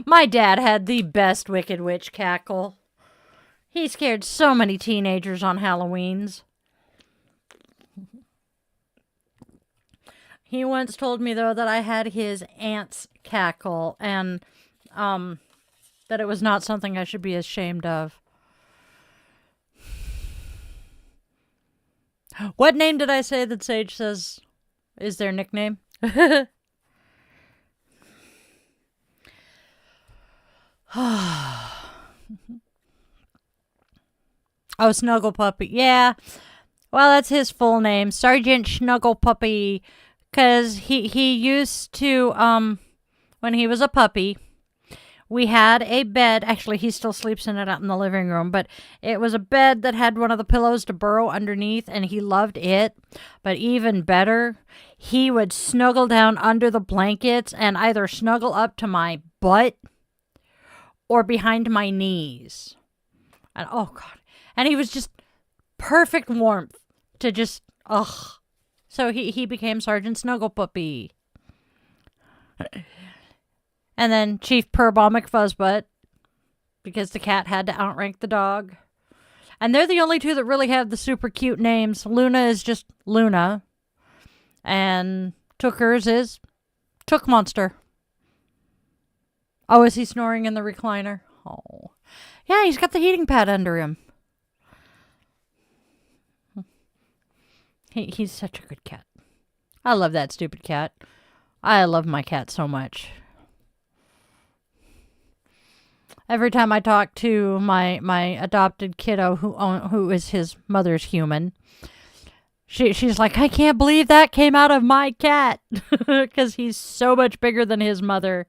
My dad had the best Wicked Witch cackle. He scared so many teenagers on Halloweens. He once told me, though, that I had his aunt's cackle and that it was not something I should be ashamed of. What name did I say that Sage says is their nickname? Oh, Snuggle Puppy. Yeah. Well, that's his full name. Sergeant Snuggle Puppy. Because he used to, when he was a puppy, we had a bed. Actually, he still sleeps in it out in the living room. But it was a bed that had one of the pillows to burrow underneath. And he loved it. But even better, he would snuggle down under the blankets and either snuggle up to my butt or behind my knees. And oh, God. And he was just perfect warmth to just, ugh. So he became Sergeant Snuggle Puppy. And then Chief Purrball McFuzzbutt, because the cat had to outrank the dog. And they're the only two that really have the super cute names. Luna is just Luna. And Tookers is Took Monster. Oh, is he snoring in the recliner? Oh. Yeah, he's got the heating pad under him. He's such a good cat. I love that stupid cat. I love my cat so much. Every time I talk to my adopted kiddo who is his mother's human, she's like, I can't believe that came out of my cat. Because he's so much bigger than his mother.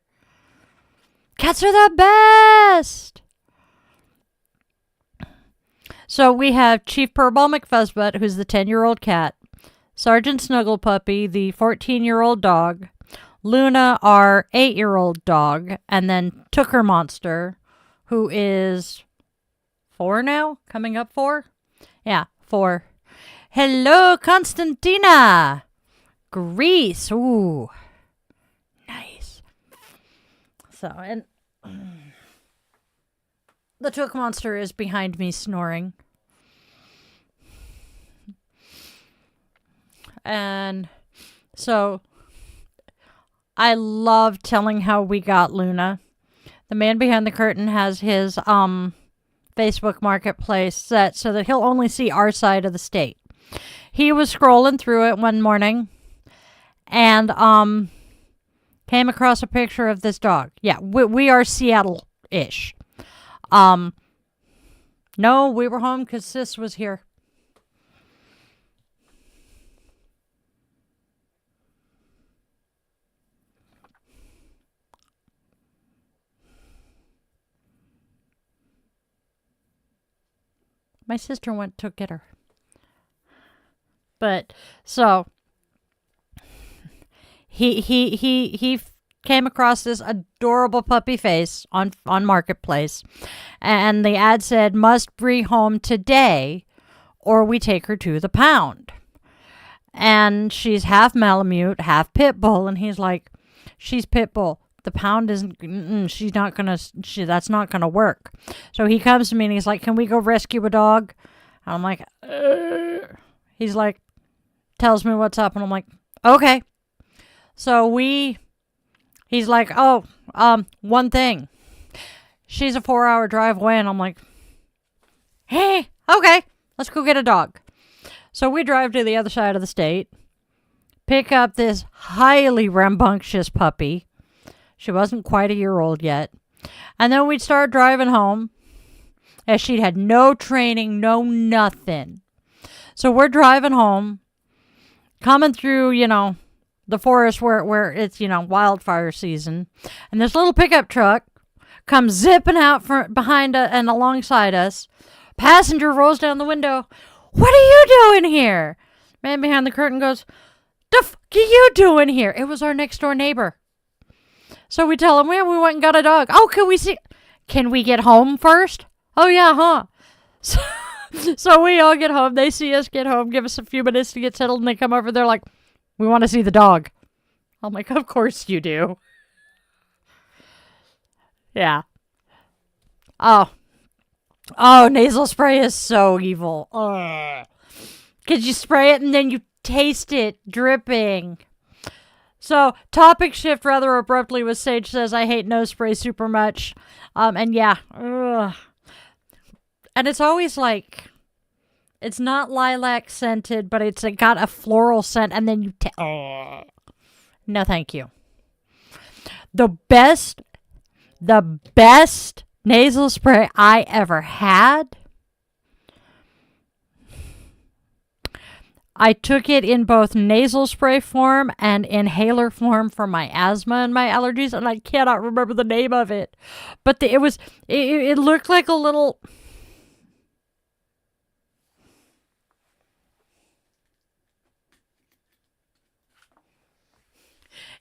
Cats are the best! So we have Chief Purrball McFuzzbutt, who's the 10-year-old cat. Sergeant Snuggle Puppy, the 14-year-old dog. Luna, our 8-year-old dog. And then Tooker Monster, who is 4 now? Coming up 4? Yeah, 4. Hello, Constantina! Greece. Ooh. Nice. So, and the Took Monster is behind me snoring. And so I love telling how we got Luna. The man behind the curtain has his Facebook marketplace set so that he'll only see our side of the state. He was scrolling through it one morning and came across a picture of this dog. Yeah, we are Seattle-ish. No, we were home because Sis was here. My sister went to get her. But, so, he came across this adorable puppy face on Marketplace. And the ad said, must bring home today or we take her to the pound. And she's half Malamute, half pit bull. And he's like, she's pit bull. The pound isn't, she's not going to, that's not going to work. So he comes to me and he's like, can we go rescue a dog? And I'm like, he's like, tells me what's up. And I'm like, okay. So he's like, oh, one thing. She's a 4-hour drive away. And I'm like, hey, okay, let's go get a dog. So we drive to the other side of the state, pick up this highly rambunctious puppy. She wasn't quite a year old yet. And then we'd start driving home as she'd had no training, no nothing. So we're driving home, coming through, the forest where it's, wildfire season. And this little pickup truck comes zipping out from behind and alongside us. Passenger rolls down the window. What are you doing here? Man behind the curtain goes, the f*** are you doing here? It was our next door neighbor. So we tell him, we went and got a dog. Oh, can we get home first? Oh, yeah, huh? So we all get home. They see us get home, give us a few minutes to get settled, and they come over. They're like, we want to see the dog. I'm like, of course you do. Yeah. Oh. Oh, nasal spray is so evil. Ugh. Because you spray it and then you taste it dripping. So, topic shift rather abruptly with Sage says, I hate nose spray super much. And yeah. Ugh. And it's always like, it's not lilac scented, but it's got a floral scent, and then you no, thank you. The best nasal spray I ever had, I took it in both nasal spray form and inhaler form for my asthma and my allergies, and I cannot remember the name of it. But it looked like a little...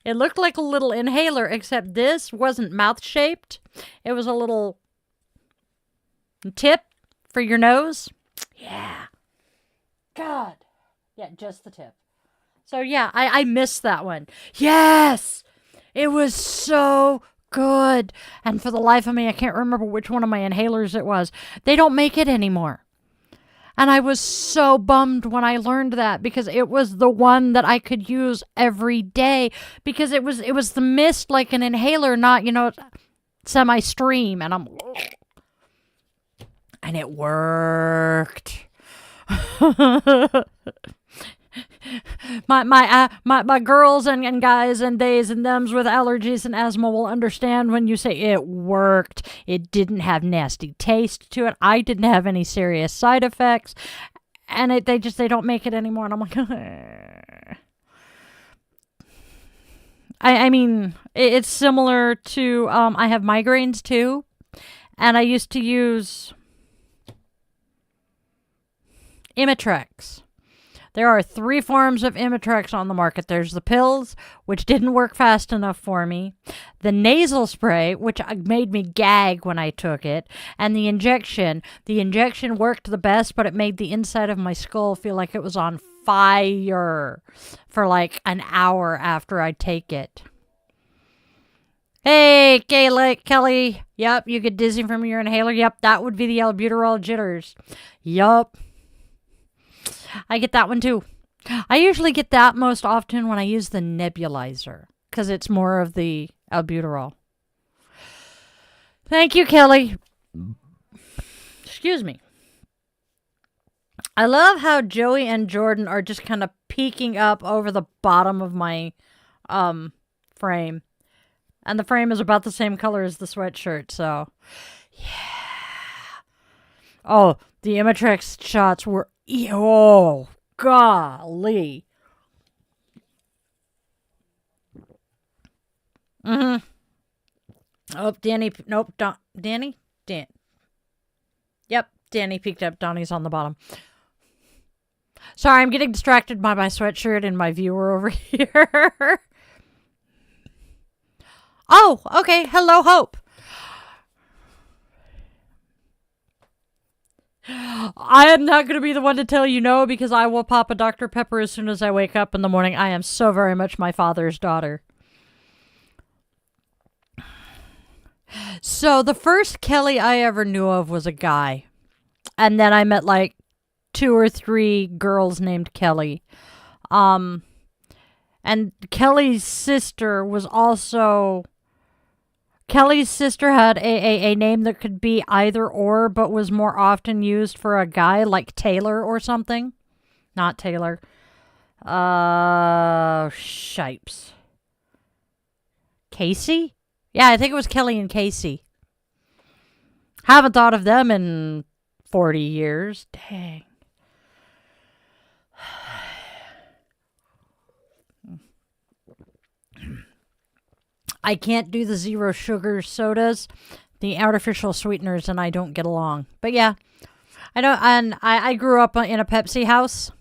It looked like a little inhaler, except this wasn't mouth-shaped. It was a little tip for your nose. Yeah. God. Yeah, just the tip. So, yeah, I missed that one. Yes! It was so good. And for the life of me, I can't remember which one of my inhalers it was. They don't make it anymore. And I was so bummed when I learned that, because it was the one that I could use every day, because it was the mist like an inhaler, not, semi-stream. And and it worked. My girls and guys and theys and thems with allergies and asthma will understand when you say it worked. It didn't have nasty taste to it. I didn't have any serious side effects, and they don't make it anymore. And I'm like, I mean, it's similar to I have migraines too, and I used to use Imitrex. There are 3 forms of Imitrex on the market. There's the pills, which didn't work fast enough for me. The nasal spray, which made me gag when I took it. And the injection. The injection worked the best, but it made the inside of my skull feel like it was on fire for like an hour after I'd take it. Hey, Kelly. Yep, you get dizzy from your inhaler. Yep, that would be the albuterol jitters. Yup. I get that one too. I usually get that most often when I use the nebulizer, because it's more of the albuterol. Thank you, Kelly. Excuse me. I love how Joey and Jordan are just kind of peeking up over the bottom of my frame. And the frame is about the same color as the sweatshirt, so yeah. Oh, the Imitrex shots were... Oh, golly. Oh, Danny. Nope. Danny? Dan. Yep, Danny peeked up. Donnie's on the bottom. Sorry, I'm getting distracted by my sweatshirt and my viewer over here. Oh, okay. Hello, Hope. I am not going to be the one to tell you no, because I will pop a Dr. Pepper as soon as I wake up in the morning. I am so very much my father's daughter. So the first Kelly I ever knew of was a guy. And then I met like 2 or 3 girls named Kelly. And Kelly's sister was also... Kelly's sister had a name that could be either or, but was more often used for a guy, like Taylor or something. Not Taylor. Shipes. Casey? Yeah, I think it was Kelly and Casey. Haven't thought of them in 40 years. Dang. I can't do the 0 sugar sodas. The artificial sweeteners and I don't get along. But yeah, I know. And I grew up in a Pepsi house.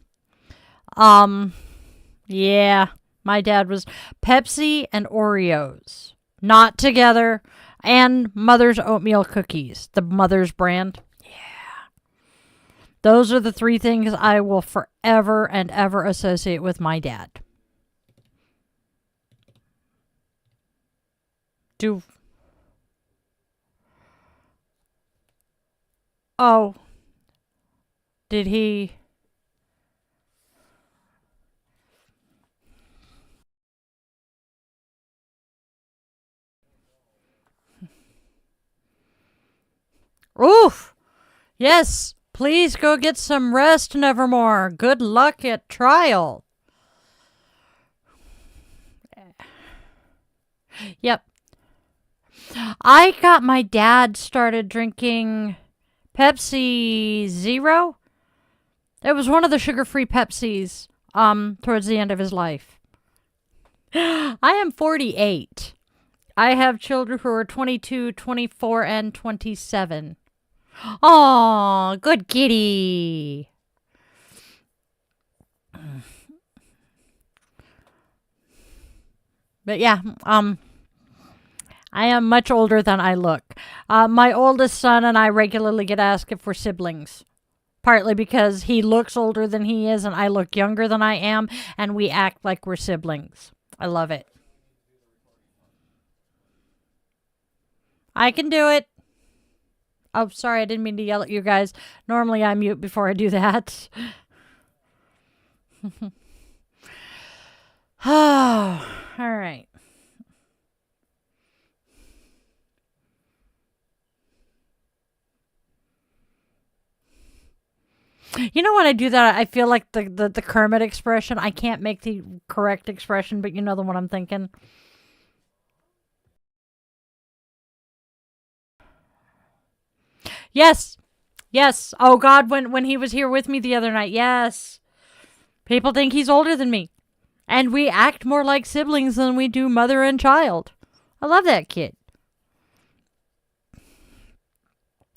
Yeah, my dad was Pepsi and Oreos, not together, and Mother's oatmeal cookies, the Mother's brand. Yeah, Those are the three things I will forever and ever associate with my dad. Oh, did he? Oof! Yes, please go get some rest, Nevermore. Good luck at trial. Yep. I got my dad started drinking Pepsi Zero. It was one of the sugar-free Pepsis towards the end of his life. I am 48. I have children who are 22, 24, and 27. Aw, good kitty. But yeah, I am much older than I look. My oldest son and I regularly get asked if we're siblings. Partly because he looks older than he is and I look younger than I am, and we act like we're siblings. I love it. I can do it. Oh, sorry, I didn't mean to yell at you guys. Normally I mute before I do that. Oh, all right. You know when I do that, I feel like the Kermit expression. I can't make the correct expression, but you know the one I'm thinking. Yes. Yes. Oh God, when he was here with me the other night, yes. People think he's older than me. And we act more like siblings than we do mother and child. I love that kid.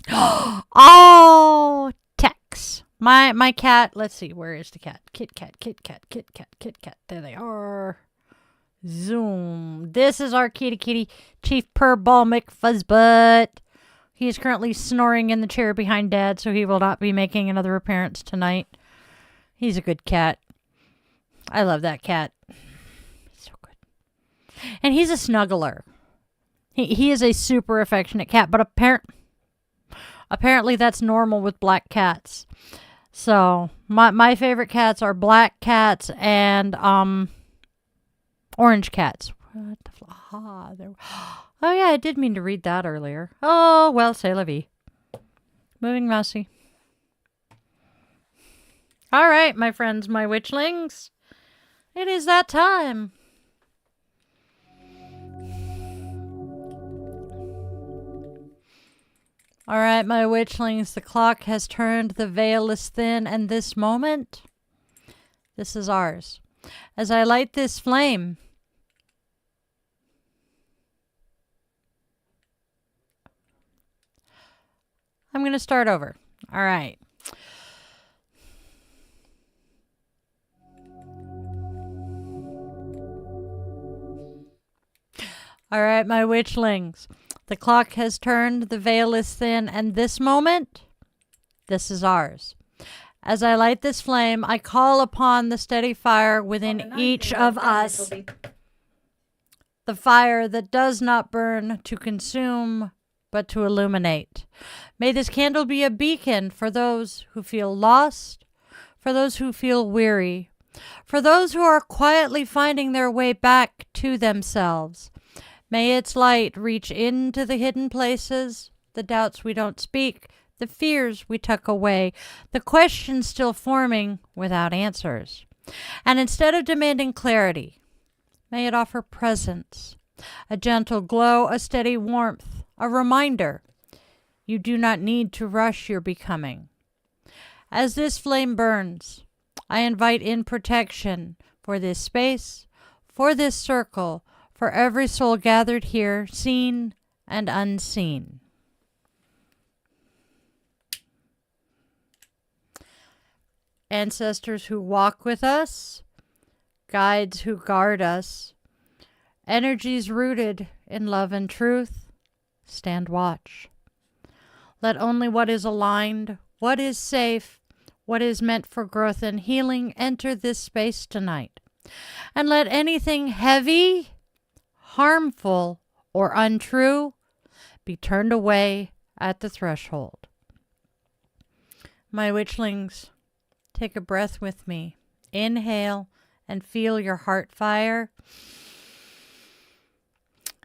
Oh, Tex. My cat, let's see, where is the cat? Kit cat, Kit cat, Kit cat, Kit cat. There they are. Zoom. This is our kitty, Chief Purball McFuzzbutt. He is currently snoring in the chair behind Dad, so he will not be making another appearance tonight. He's a good cat. I love that cat. So good. And he's a snuggler. He is a super affectionate cat, but apparently that's normal with black cats. So my favorite cats are black cats and orange cats. What the oh yeah, I did mean to read that earlier. Oh well, c'est la vie. Moving mousey. All right, my friends, my witchlings. It is that time. All right, my witchlings, the clock has turned, the veil is thin, and this moment, this is ours. As I light this flame, I'm going to start over. All right. All right, my witchlings. The clock has turned, the veil is thin, and this moment, this is ours. As I light this flame, I call upon the steady fire within each of us. The fire that does not burn to consume, but to illuminate. May this candle be a beacon for those who feel lost, for those who feel weary, for those who are quietly finding their way back to themselves. May its light reach into the hidden places, the doubts we don't speak, the fears we tuck away, the questions still forming without answers. And instead of demanding clarity, may it offer presence, a gentle glow, a steady warmth, a reminder you do not need to rush your becoming. As this flame burns, I invite in protection for this space, for this circle, for every soul gathered here, seen and unseen. Ancestors who walk with us, guides who guard us, energies rooted in love and truth, stand watch. Let only what is aligned, what is safe, what is meant for growth and healing enter this space tonight. And let anything heavy, harmful, or untrue be turned away at the threshold. My witchlings, take a breath with me. Inhale and feel your heart fire.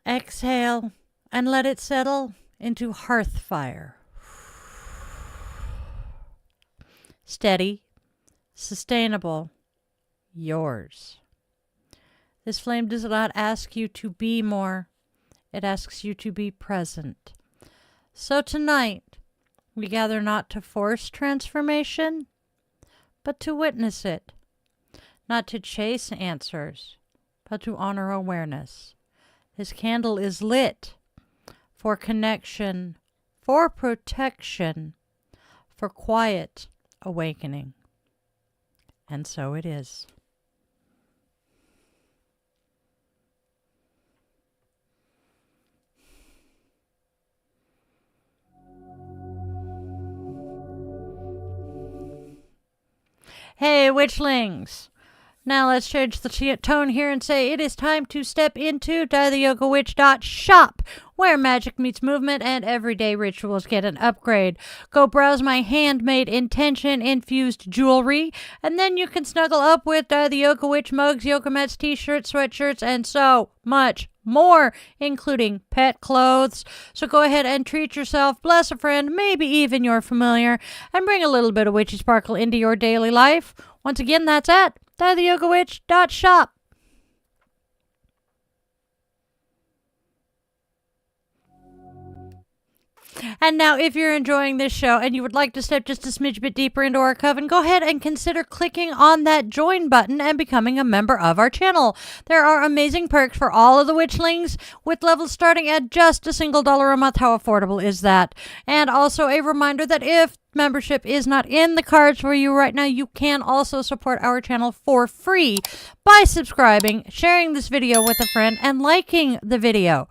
Exhale and let it settle into HearthFire. Steady, sustainable, yours. This flame does not ask you to be more. It asks you to be present. So tonight, we gather not to force transformation, but to witness it. Not to chase answers, but to honor awareness. This candle is lit for connection, for protection, for quiet awakening. And so it is. Hey, witchlings! Now let's change the tone here and say it is time to step into DieTheYogaWitch.shop, where magic meets movement and everyday rituals get an upgrade. Go browse my handmade intention-infused jewelry, and then you can snuggle up with Die the Yoga Witch mugs, yoga mats, t-shirts, sweatshirts, and so much more, including pet clothes. So go ahead and treat yourself, bless a friend, maybe even your familiar, and bring a little bit of witchy sparkle into your daily life. Once again, that's at DieTheYogaWitch.shop. And now, if you're enjoying this show and you would like to step just a smidge bit deeper into our coven, go ahead and consider clicking on that join button and becoming a member of our channel. There are amazing perks for all of the witchlings, with levels starting at just $1 a month. How affordable is that? And also a reminder that if membership is not in the cards for you right now, you can also support our channel for free by subscribing, sharing this video with a friend, and liking the video.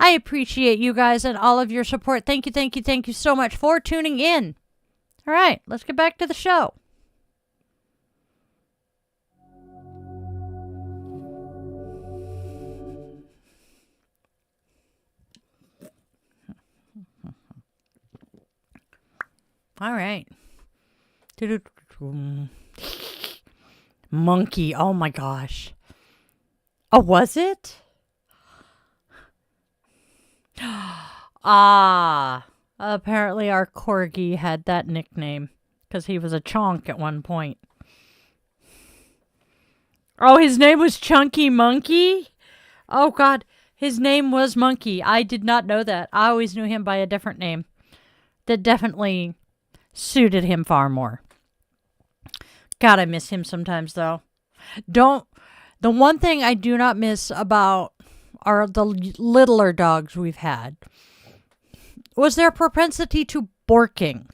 I appreciate you guys and all of your support. Thank you, thank you, thank you so much for tuning in. All right, let's get back to the show. All right. Monkey. Oh my gosh. Oh, was it? Apparently our corgi had that nickname because he was a chonk at one point. Oh, his name was Chunky Monkey? Oh God, his name was Monkey. I did not know that. I always knew him by a different name that definitely suited him far more. God, I miss him sometimes though. The one thing I do not miss about are the littler dogs we've had was their propensity to barking.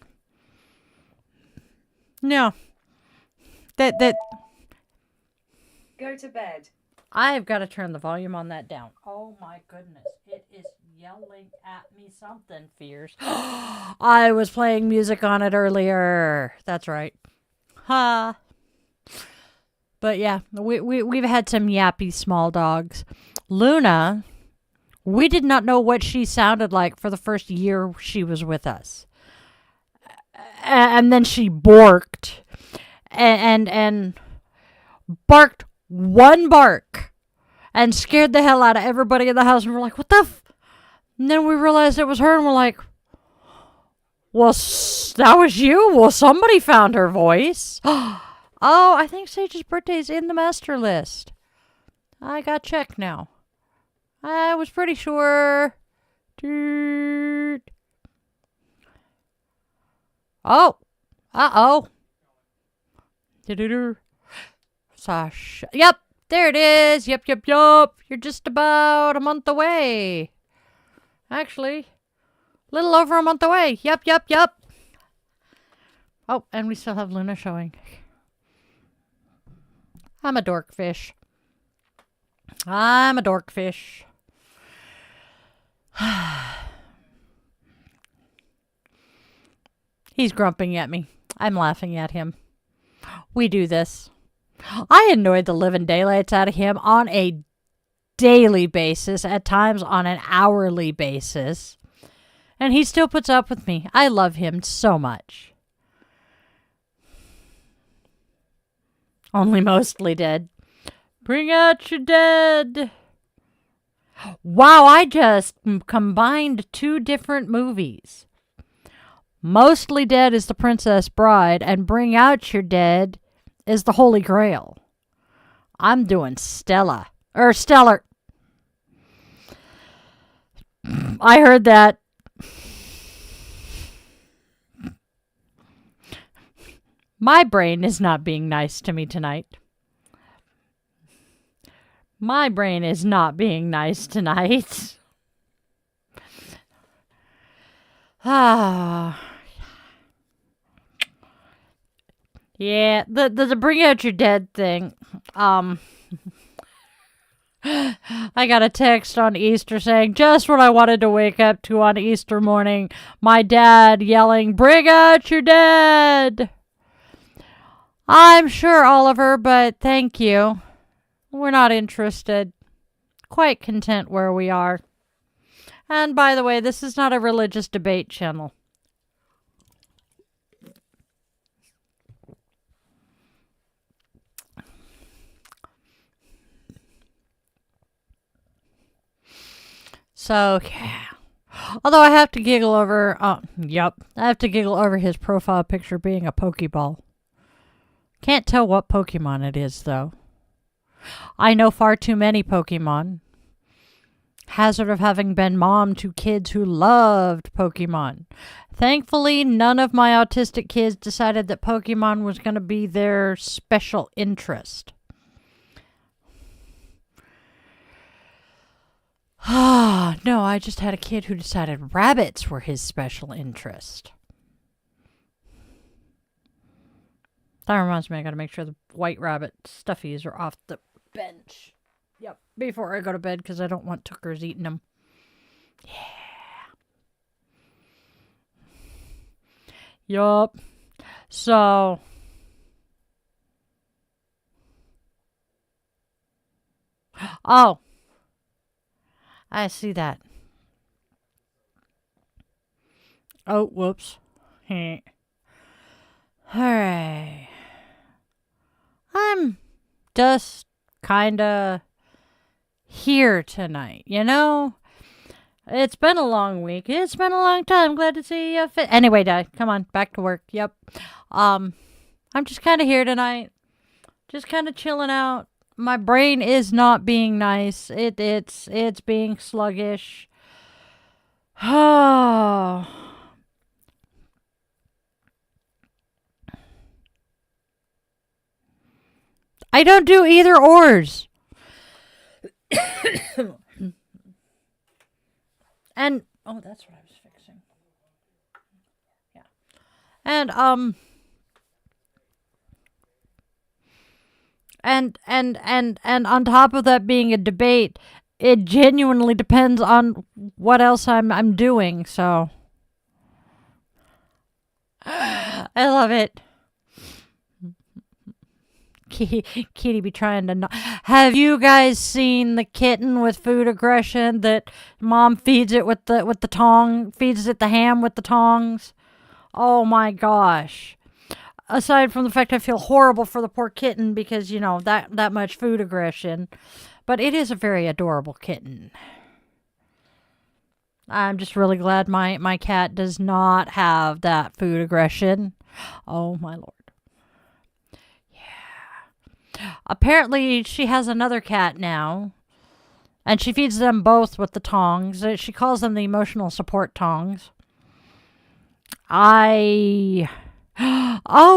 No. That Go to bed. I've got to turn the volume on that down. Oh my goodness. It is yelling at me something fierce. I was playing music on it earlier. That's right. Ha. But yeah, we've had some yappy small dogs. Luna, we did not know what she sounded like for the first year she was with us. And then she barked and barked one bark and scared the hell out of everybody in the house. And we're like, what the And then we realized it was her and we're like, well, that was you? Well, somebody found her voice. Oh, I think Sage's birthday is in the master list. I got checked now. I was pretty sure. Oh. Uh-oh. Sasha. Yep. There it is. Yep. You're just about a month away. Actually, a little over a month away. Yep. Oh, and we still have Luna showing. I'm a dorkfish. He's grumping at me. I'm laughing at him. We do this. I annoyed the living daylights out of him on a daily basis, at times on an hourly basis. And he still puts up with me. I love him so much. Only mostly dead. Bring out your dead. Wow, I just combined two different movies. Mostly Dead is The Princess Bride, and Bring Out Your Dead is The Holy Grail. I'm doing Stellar. I heard that. My brain is not being nice to me tonight. My brain is not being nice tonight. Ah. Yeah, the Bring Out Your Dead thing. I got a text on Easter saying, just what I wanted to wake up to on Easter morning. My dad yelling, "Bring out your dead!" I'm sure, Oliver, but thank you. We're not interested. Quite content where we are. And by the way, this is not a religious debate channel. So, yeah. Although I have to giggle over, I have to giggle over his profile picture being a Pokeball. Can't tell what Pokemon it is, though. I know far too many Pokemon. Hazard of having been mom to kids who loved Pokemon. Thankfully, none of my autistic kids decided that Pokemon was going to be their special interest. No, I just had a kid who decided rabbits were his special interest. That reminds me, I gotta make sure the white rabbit stuffies are off the bench. Yep, before I go to bed, because I don't want Tuckers eating them. Yeah. Yup. So. Oh. I see that. Oh, whoops. Alright. I'm just kinda here tonight, you know? It's been a long week. It's been a long time. Glad to see you fit. Anyway, Dad, come on, back to work. Yep. I'm just kinda here tonight. Just kinda chilling out. My brain is not being nice. It's being sluggish. Oh. I don't do either ors. And oh, that's what I was fixing. Yeah. And and on top of that being a debate, it genuinely depends on what else I'm doing, so I love it. Kitty be trying to know. Have you guys seen the kitten with food aggression that mom feeds it with the tong, feeds it the ham with the tongs? Oh my gosh. Aside from the fact I feel horrible for the poor kitten because, you know, that much food aggression. But it is a very adorable kitten. I'm just really glad my cat does not have that food aggression. Oh my Lord. Apparently, she has another cat now, and she feeds them both with the tongs. She calls them the emotional support tongs. Oh,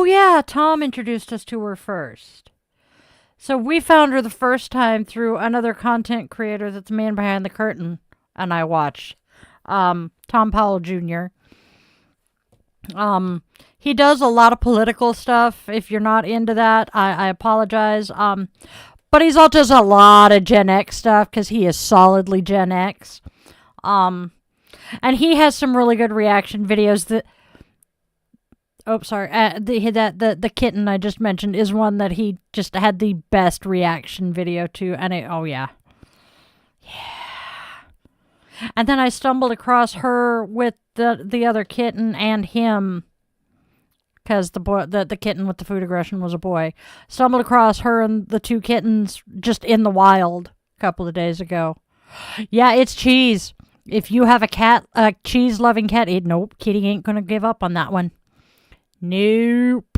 yeah, Tom introduced us to her first. So we found her the first time through another content creator that's the man behind the curtain, and I watched. Tom Powell Jr. He does a lot of political stuff. If you're not into that, I apologize. But he's also does a lot of Gen X stuff because he is solidly Gen X. And he has some really good reaction videos that... Oh, sorry. The kitten I just mentioned is one that he just had the best reaction video to, and oh yeah, and then I stumbled across her with the other kitten and him, because the kitten with the food aggression was a boy. Stumbled across her and the two kittens just in the wild a couple of days ago. Yeah, it's Cheese. If you have a cheese-loving cat, nope, Kitty ain't gonna give up on that one. Nope.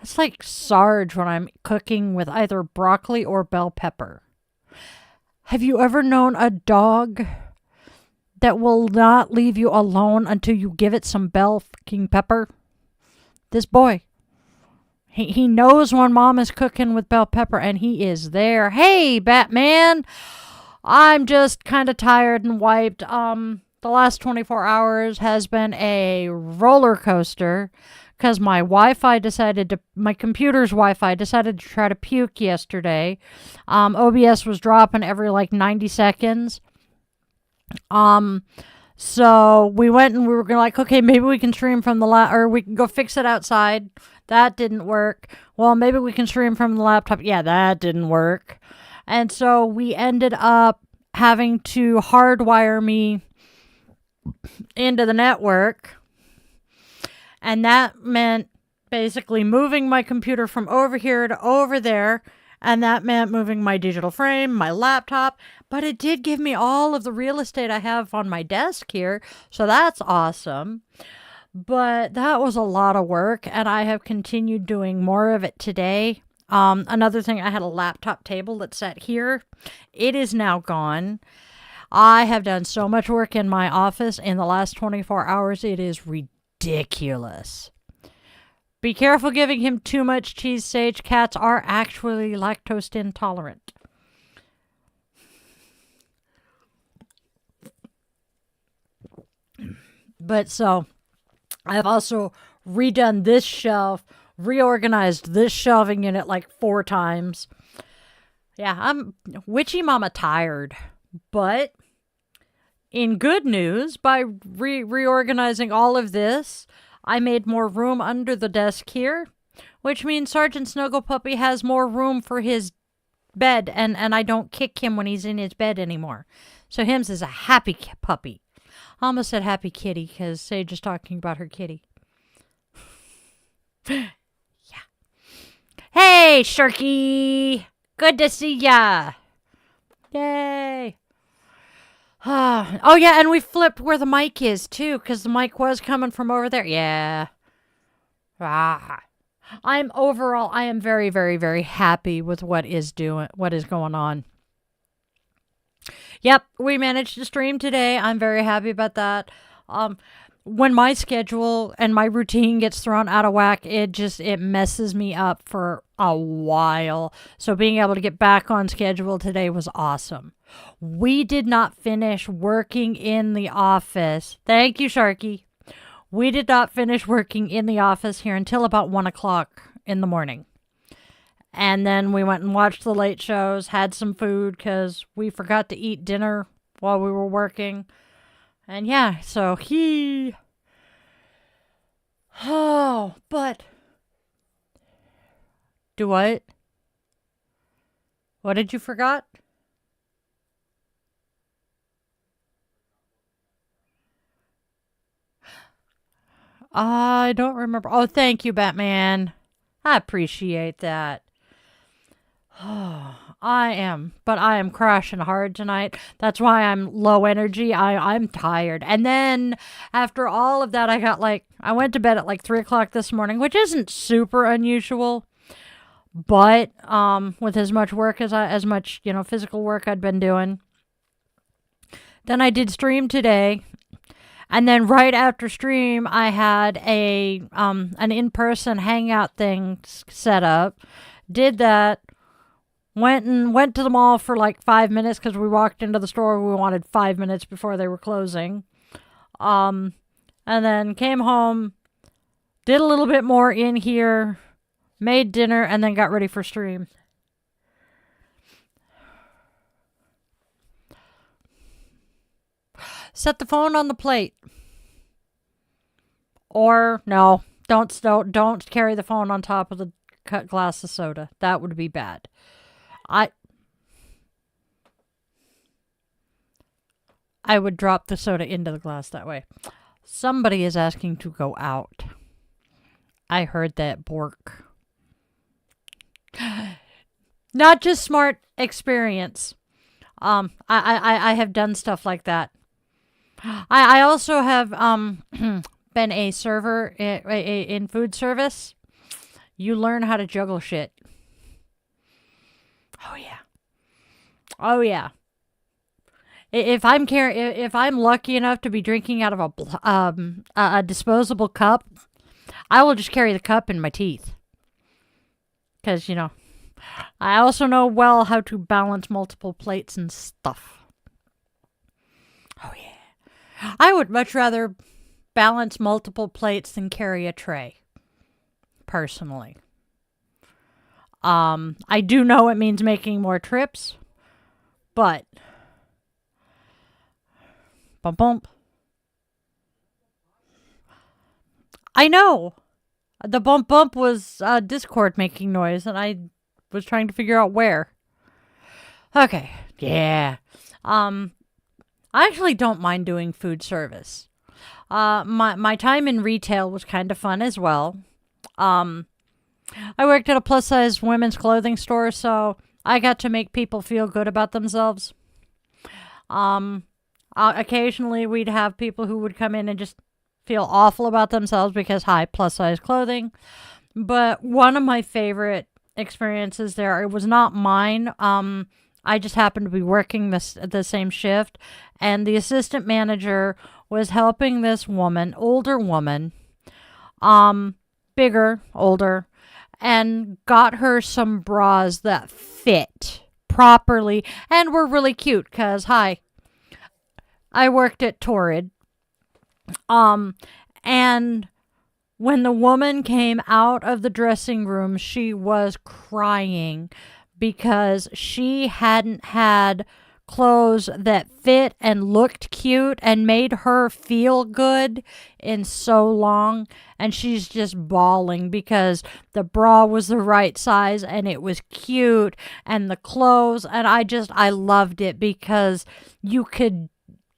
It's like Sarge when I'm cooking with either broccoli or bell pepper. Have you ever known a dog that will not leave you alone until you give it some bell fucking pepper? This boy. He knows when mom is cooking with bell pepper and he is there. Hey, Batman! I'm just kind of tired and wiped. The last 24 hours has been a roller coaster because my computer's Wi-Fi decided to try to puke yesterday. OBS was dropping every like 90 seconds. So we went and we were gonna like, okay, maybe we can stream from the or we can go fix it outside. That didn't work. Well, maybe we can stream from the laptop. Yeah, that didn't work. And so we ended up having to hardwire me into the network. And that meant basically moving my computer from over here to over there. And that meant moving my digital frame, my laptop. But it did give me all of the real estate I have on my desk here. So that's awesome. But that was a lot of work. And I have continued doing more of it today. Another thing, I had a laptop table that sat here. It is now gone. I have done so much work in my office in the last 24 hours. It is ridiculous. Be careful giving him too much cheese, Sage. Cats are actually lactose intolerant. But so, I've also redone this shelf, reorganized this shelving unit like 4 times. Yeah, I'm witchy mama tired. But in good news, by reorganizing all of this, I made more room under the desk here, which means Sergeant Snuggle Puppy has more room for his bed, and I don't kick him when he's in his bed anymore. So him's is a happy puppy. I almost said happy kitty because Sage is talking about her kitty. Yeah. Hey, Sharky! Good to see ya! Yay! Oh, yeah, and we flipped where the mic is, too, because the mic was coming from over there. Yeah. I am very, very, very happy with what is going on. Yep, we managed to stream today. I'm very happy about that. When my schedule and my routine gets thrown out of whack, it messes me up for a while. So being able to get back on schedule today was awesome. We did not finish working in the office. Thank you, Sharky. We did not finish working in the office here until about 1 o'clock in the morning. And then we went and watched the late shows, had some food because we forgot to eat dinner while we were working. And yeah, so but do what? What did you forgot? I don't remember. Oh, thank you, Batman. I appreciate that. I am crashing hard tonight. That's why I'm low energy. I'm tired. And then after all of that, I went to bed at like 3 o'clock this morning, which isn't super unusual. But with as much work as much physical work I'd been doing, then I did stream today. And then right after stream, I had an in-person hangout thing set up. Did that. Went to the mall for like 5 minutes because we walked into the store. We wanted 5 minutes before they were closing. And then came home, did a little bit more in here, made dinner, and then got ready for stream. Set the phone on the plate. Or no, don't carry the phone on top of the cut glass of soda. That would be bad. I I would drop the soda into the glass that way. Somebody is asking to go out. I heard that bork. Not just smart experience. I have done stuff like that. I also have been a server in food service. You learn how to juggle shit. Oh yeah. Oh yeah. If I'm lucky enough to be drinking out of a disposable cup, I will just carry the cup in my teeth. Because, I also know well how to balance multiple plates and stuff. Oh yeah. I would much rather balance multiple plates than carry a tray. Personally. I do know it means making more trips, but bump bump. I know. The bump bump was Discord making noise, and I was trying to figure out where. Okay. Yeah. I actually don't mind doing food service. My time in retail was kind of fun as well. I worked at a plus-size women's clothing store, so I got to make people feel good about themselves. Occasionally, we'd have people who would come in and just feel awful about themselves because, hi, plus-size clothing. But one of my favorite experiences there, it was not mine. I just happened to be working the same shift, and the assistant manager was helping this woman, older woman, bigger, older, and got her some bras that fit properly and were really cute because, hi, I worked at Torrid. And when the woman came out of the dressing room, she was crying because she hadn't had clothes that fit and looked cute and made her feel good in so long. And she's just bawling because the bra was the right size and it was cute and the clothes. And I loved it because you could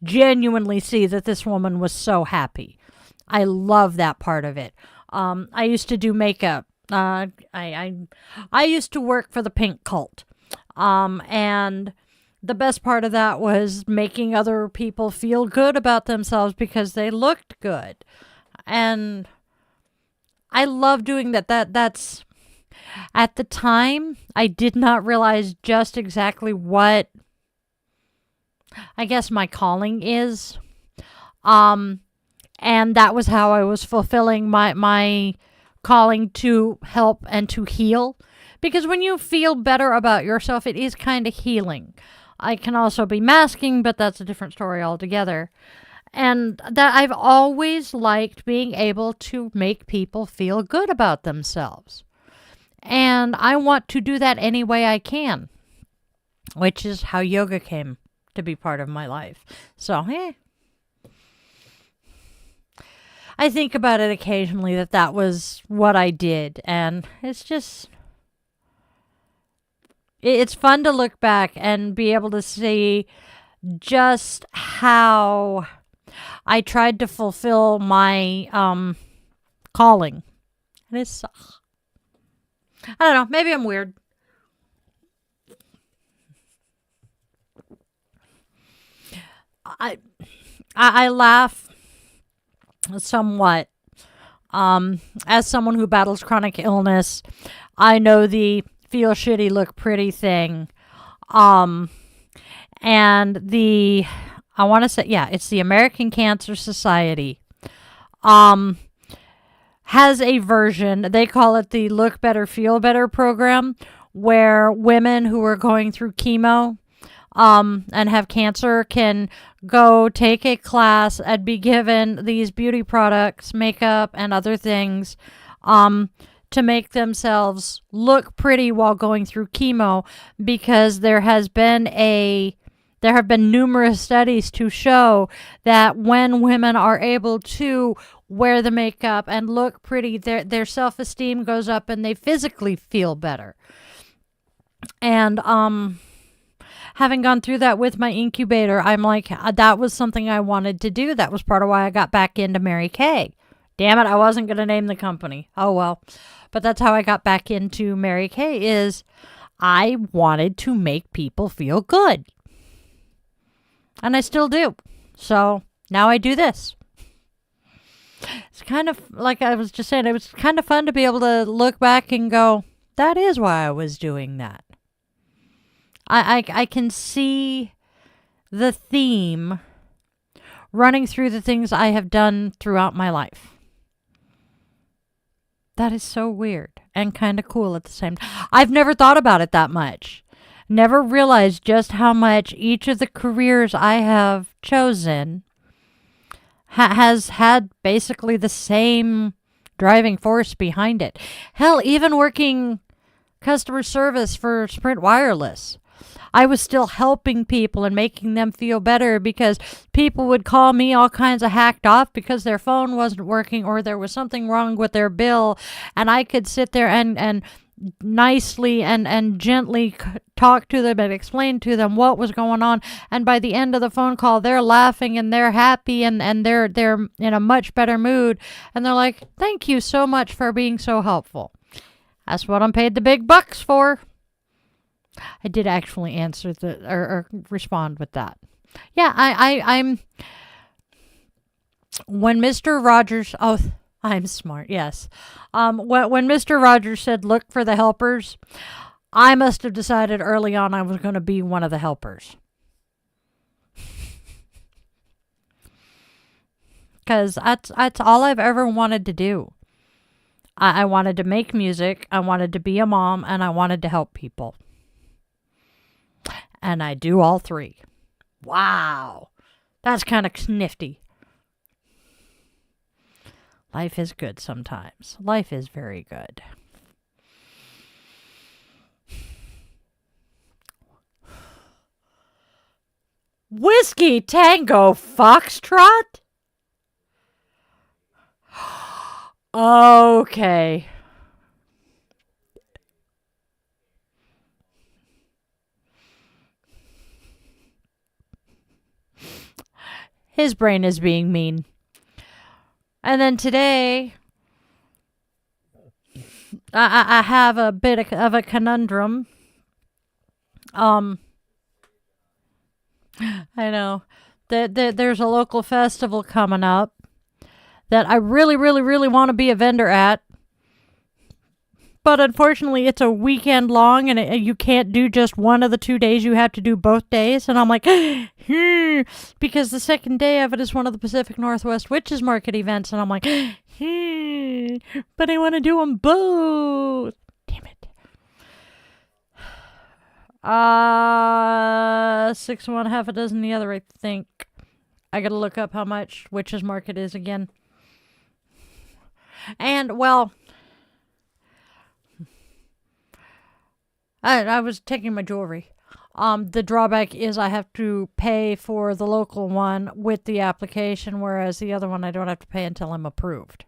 genuinely see that this woman was so happy. I love that part of it. I used to do makeup. I used to work for the Pink Cult. And the best part of that was making other people feel good about themselves because they looked good. And I love doing that. That's at the time, I did not realize just exactly what I guess my calling is. And that was how I was fulfilling my calling to help and to heal. Because when you feel better about yourself, it is kind of healing. I can also be masking, but that's a different story altogether. And that I've always liked being able to make people feel good about themselves. And I want to do that any way I can, which is how yoga came to be part of my life. So, I think about it occasionally that was what I did. And it's just, it's fun to look back and be able to see just how I tried to fulfill my calling. And it's, I don't know, maybe I'm weird. I laugh somewhat. As someone who battles chronic illness, I know the feel shitty, look pretty thing. And I want to say, it's the American Cancer Society. Has a version, they call it the Look Better, Feel Better program, where women who are going through chemo and have cancer can go take a class and be given these beauty products, makeup, and other things to make themselves look pretty while going through chemo, because there has been a There have been numerous studies to show that when women are able to wear the makeup and look pretty, their self-esteem goes up and they physically feel better. And having gone through that with my incubator, I'm like, that was something I wanted to do. That was part of why I got back into Mary Kay. Damn it, I wasn't going to name the company. Oh well. But that's how I got back into Mary Kay, is I wanted to make people feel good. And I still do. So now I do this. It's kind of, like I was just saying, it was kind of fun to be able to look back and go, that is why I was doing that. I can see the theme running through the things I have done throughout my life. That is so weird and kind of cool at the same time. I've never thought about it that much. Never realized just how much each of the careers I have chosen has had basically the same driving force behind it. Hell, even working customer service for Sprint Wireless, I was still helping people and making them feel better, because people would call me all kinds of hacked off because their phone wasn't working or there was something wrong with their bill. And I could sit there and nicely and gently talk to them and explain to them what was going on. And by the end of the phone call, they're laughing and they're happy and they're in a much better mood. And they're like, thank you so much for being so helpful. That's what I'm paid the big bucks for. I did actually answer or respond with that. Yeah, I'm when Mr. Rogers, oh, I'm smart, yes. When Mr. Rogers said, look for the helpers, I must have decided early on I was going to be one of the helpers. Because that's all I've ever wanted to do. I wanted to make music, I wanted to be a mom, and I wanted to help people. And I do all three. Wow. That's kind of nifty. Life is good sometimes. Life is very good. Whiskey Tango Foxtrot? Okay. His brain is being mean. And then today, I have a bit of a conundrum. I know that there's a local festival coming up that I really, really, really want to be a vendor at. But unfortunately, it's a weekend long, and you can't do just one of the 2 days. You have to do both days. And I'm like, because the second day of it is one of the Pacific Northwest Witches Market events. And I'm like, but I want to do them both. Damn it. 6 one, half a dozen the other, I think. I gotta look up how much Witches Market is again. And, well, I was taking my jewelry. The drawback is I have to pay for the local one with the application, whereas the other one I don't have to pay until I'm approved.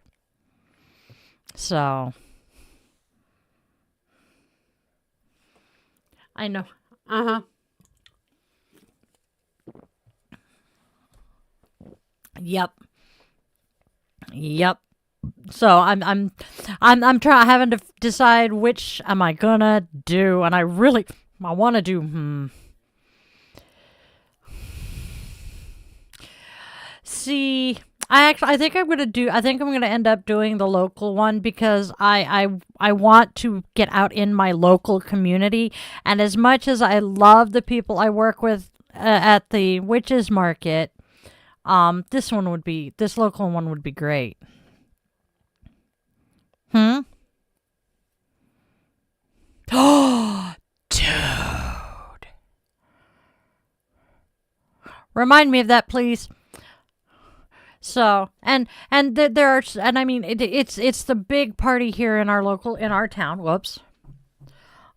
So, I know. Yep. So I'm having to decide which am I gonna do, and I want to do. See, I think I'm gonna end up doing the local one, because I want to get out in my local community, and as much as I love the people I work with at the Witches Market, this local one would be great. Oh, dude. Remind me of that, please. So, and there are, and I mean, it's the big party here in our town. Whoops.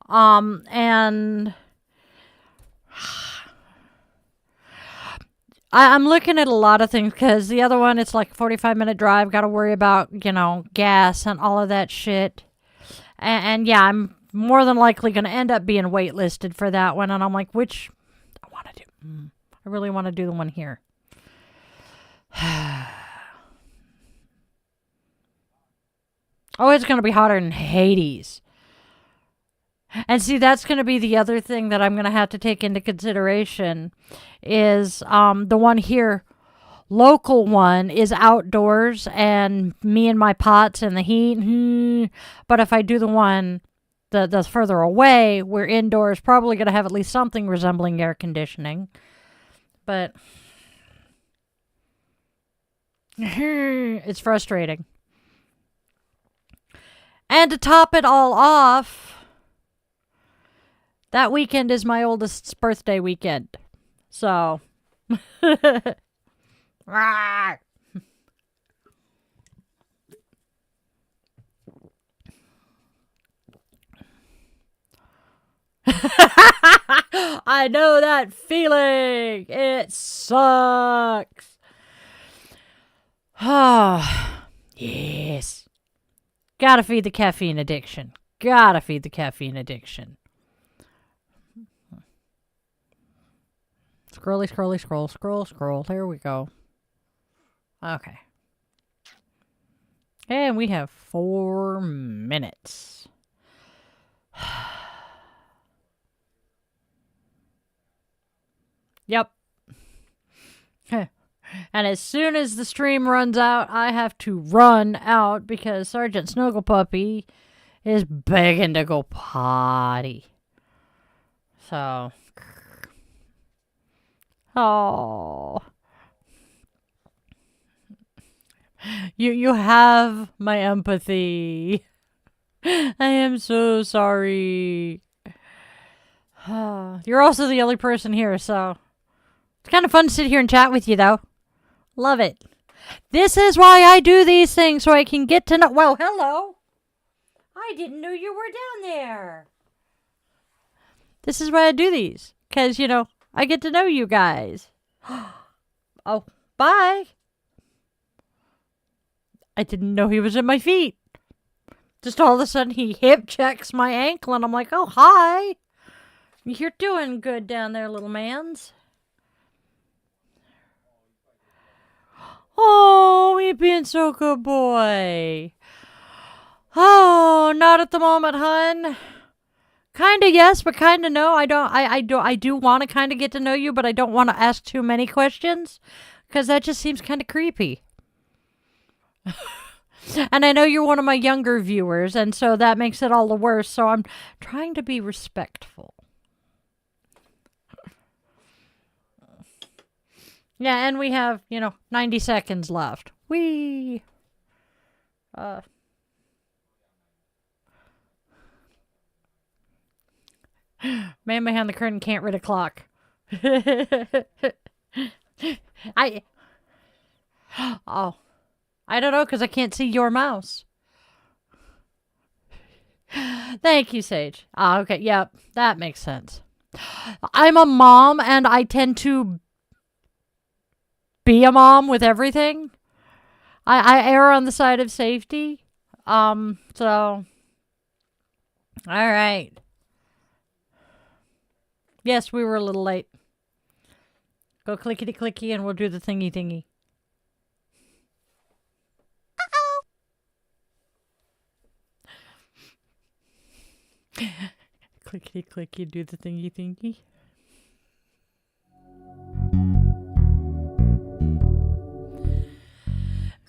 And I'm looking at a lot of things because the other one, it's like a 45-minute drive. Got to worry about, gas and all of that shit. And yeah, I'm more than likely going to end up being waitlisted for that one. And I'm like, which I want to do. I really want to do the one here. Oh, it's going to be hotter than Hades. And see, that's going to be the other thing that I'm going to have to take into consideration is the one here, local one, is outdoors and me and my pots in the heat. But if I do the one that's further away, we're indoors, probably going to have at least something resembling air conditioning. But it's frustrating. And to top it all off, that weekend is my oldest's birthday weekend. So. I know that feeling. It sucks. Oh, yes. Gotta feed the caffeine addiction. Gotta feed the caffeine addiction. Scrolly, scrolly, scroll, scroll, scroll. There we go. Okay. And we have 4 minutes. Yep. And as soon as the stream runs out, I have to run out because Sergeant Snugglepuppy is begging to go potty. So. Oh. You have my empathy. I am so sorry. You're also the only person here, so it's kind of fun to sit here and chat with you, though. Love it. This is why I do these things, so I can get to know... Well, hello. I didn't know you were down there. This is why I do these. Because, I get to know you guys. Oh, bye. I didn't know he was at my feet. Just all of a sudden, he hip checks my ankle, and I'm like, oh, hi. You're doing good down there, little mans. Oh, he being so good boy. Oh, not at the moment, hun. Kinda yes, but kinda no. I do want to kind of get to know you, but I don't want to ask too many questions because that just seems kind of creepy. And I know you're one of my younger viewers, and so that makes it all the worse. So I'm trying to be respectful. Yeah, and we have, 90 seconds left. Whee! Man behind the curtain can't read a clock. I don't know, because I can't see your mouse. Thank you, Sage. Okay, yep, that makes sense. I'm a mom, and I tend to be a mom with everything. I err on the side of safety. So. Alright. Yes, we were a little late. Go clickety clicky and we'll do the thingy thingy. Clickety clicky, do the thingy thingy.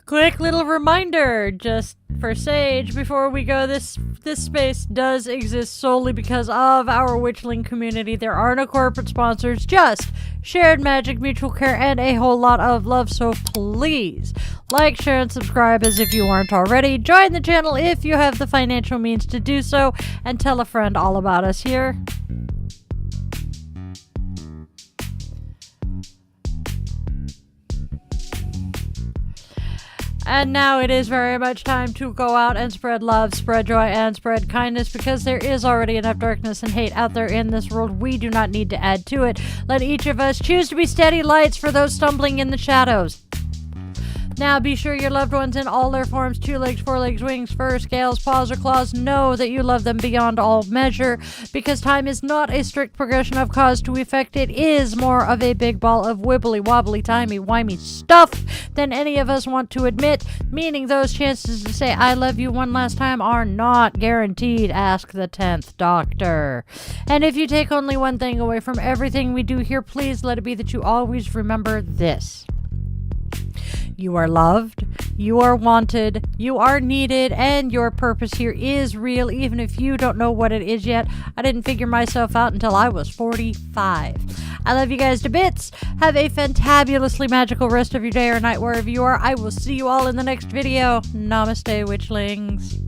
Quick little reminder, just for Sage, before we go, this space does exist solely because of our Witchling community. There are no corporate sponsors, just shared magic, mutual care, and a whole lot of love. So please like, share, and subscribe as if you aren't already. Join the channel if you have the financial means to do so, and tell a friend all about us here. And now it is very much time to go out and spread love, spread joy, and spread kindness, because there is already enough darkness and hate out there in this world. We do not need to add to it. Let each of us choose to be steady lights for those stumbling in the shadows. Now be sure your loved ones in all their forms, 2 legs, 4 legs, wings, fur, scales, paws, or claws, know that you love them beyond all measure, because time is not a strict progression of cause to effect. It is more of a big ball of wibbly wobbly timey wimey stuff than any of us want to admit, meaning those chances to say I love you one last time are not guaranteed. Ask the 10th Doctor. And if you take only one thing away from everything we do here, please let it be that you always remember this: you are loved, you are wanted, you are needed, and your purpose here is real, even if you don't know what it is yet. I didn't figure myself out until I was 45. I love you guys to bits. Have a fantabulously magical rest of your day or night wherever you are. I will see you all in the next video. Namaste, Witchlings.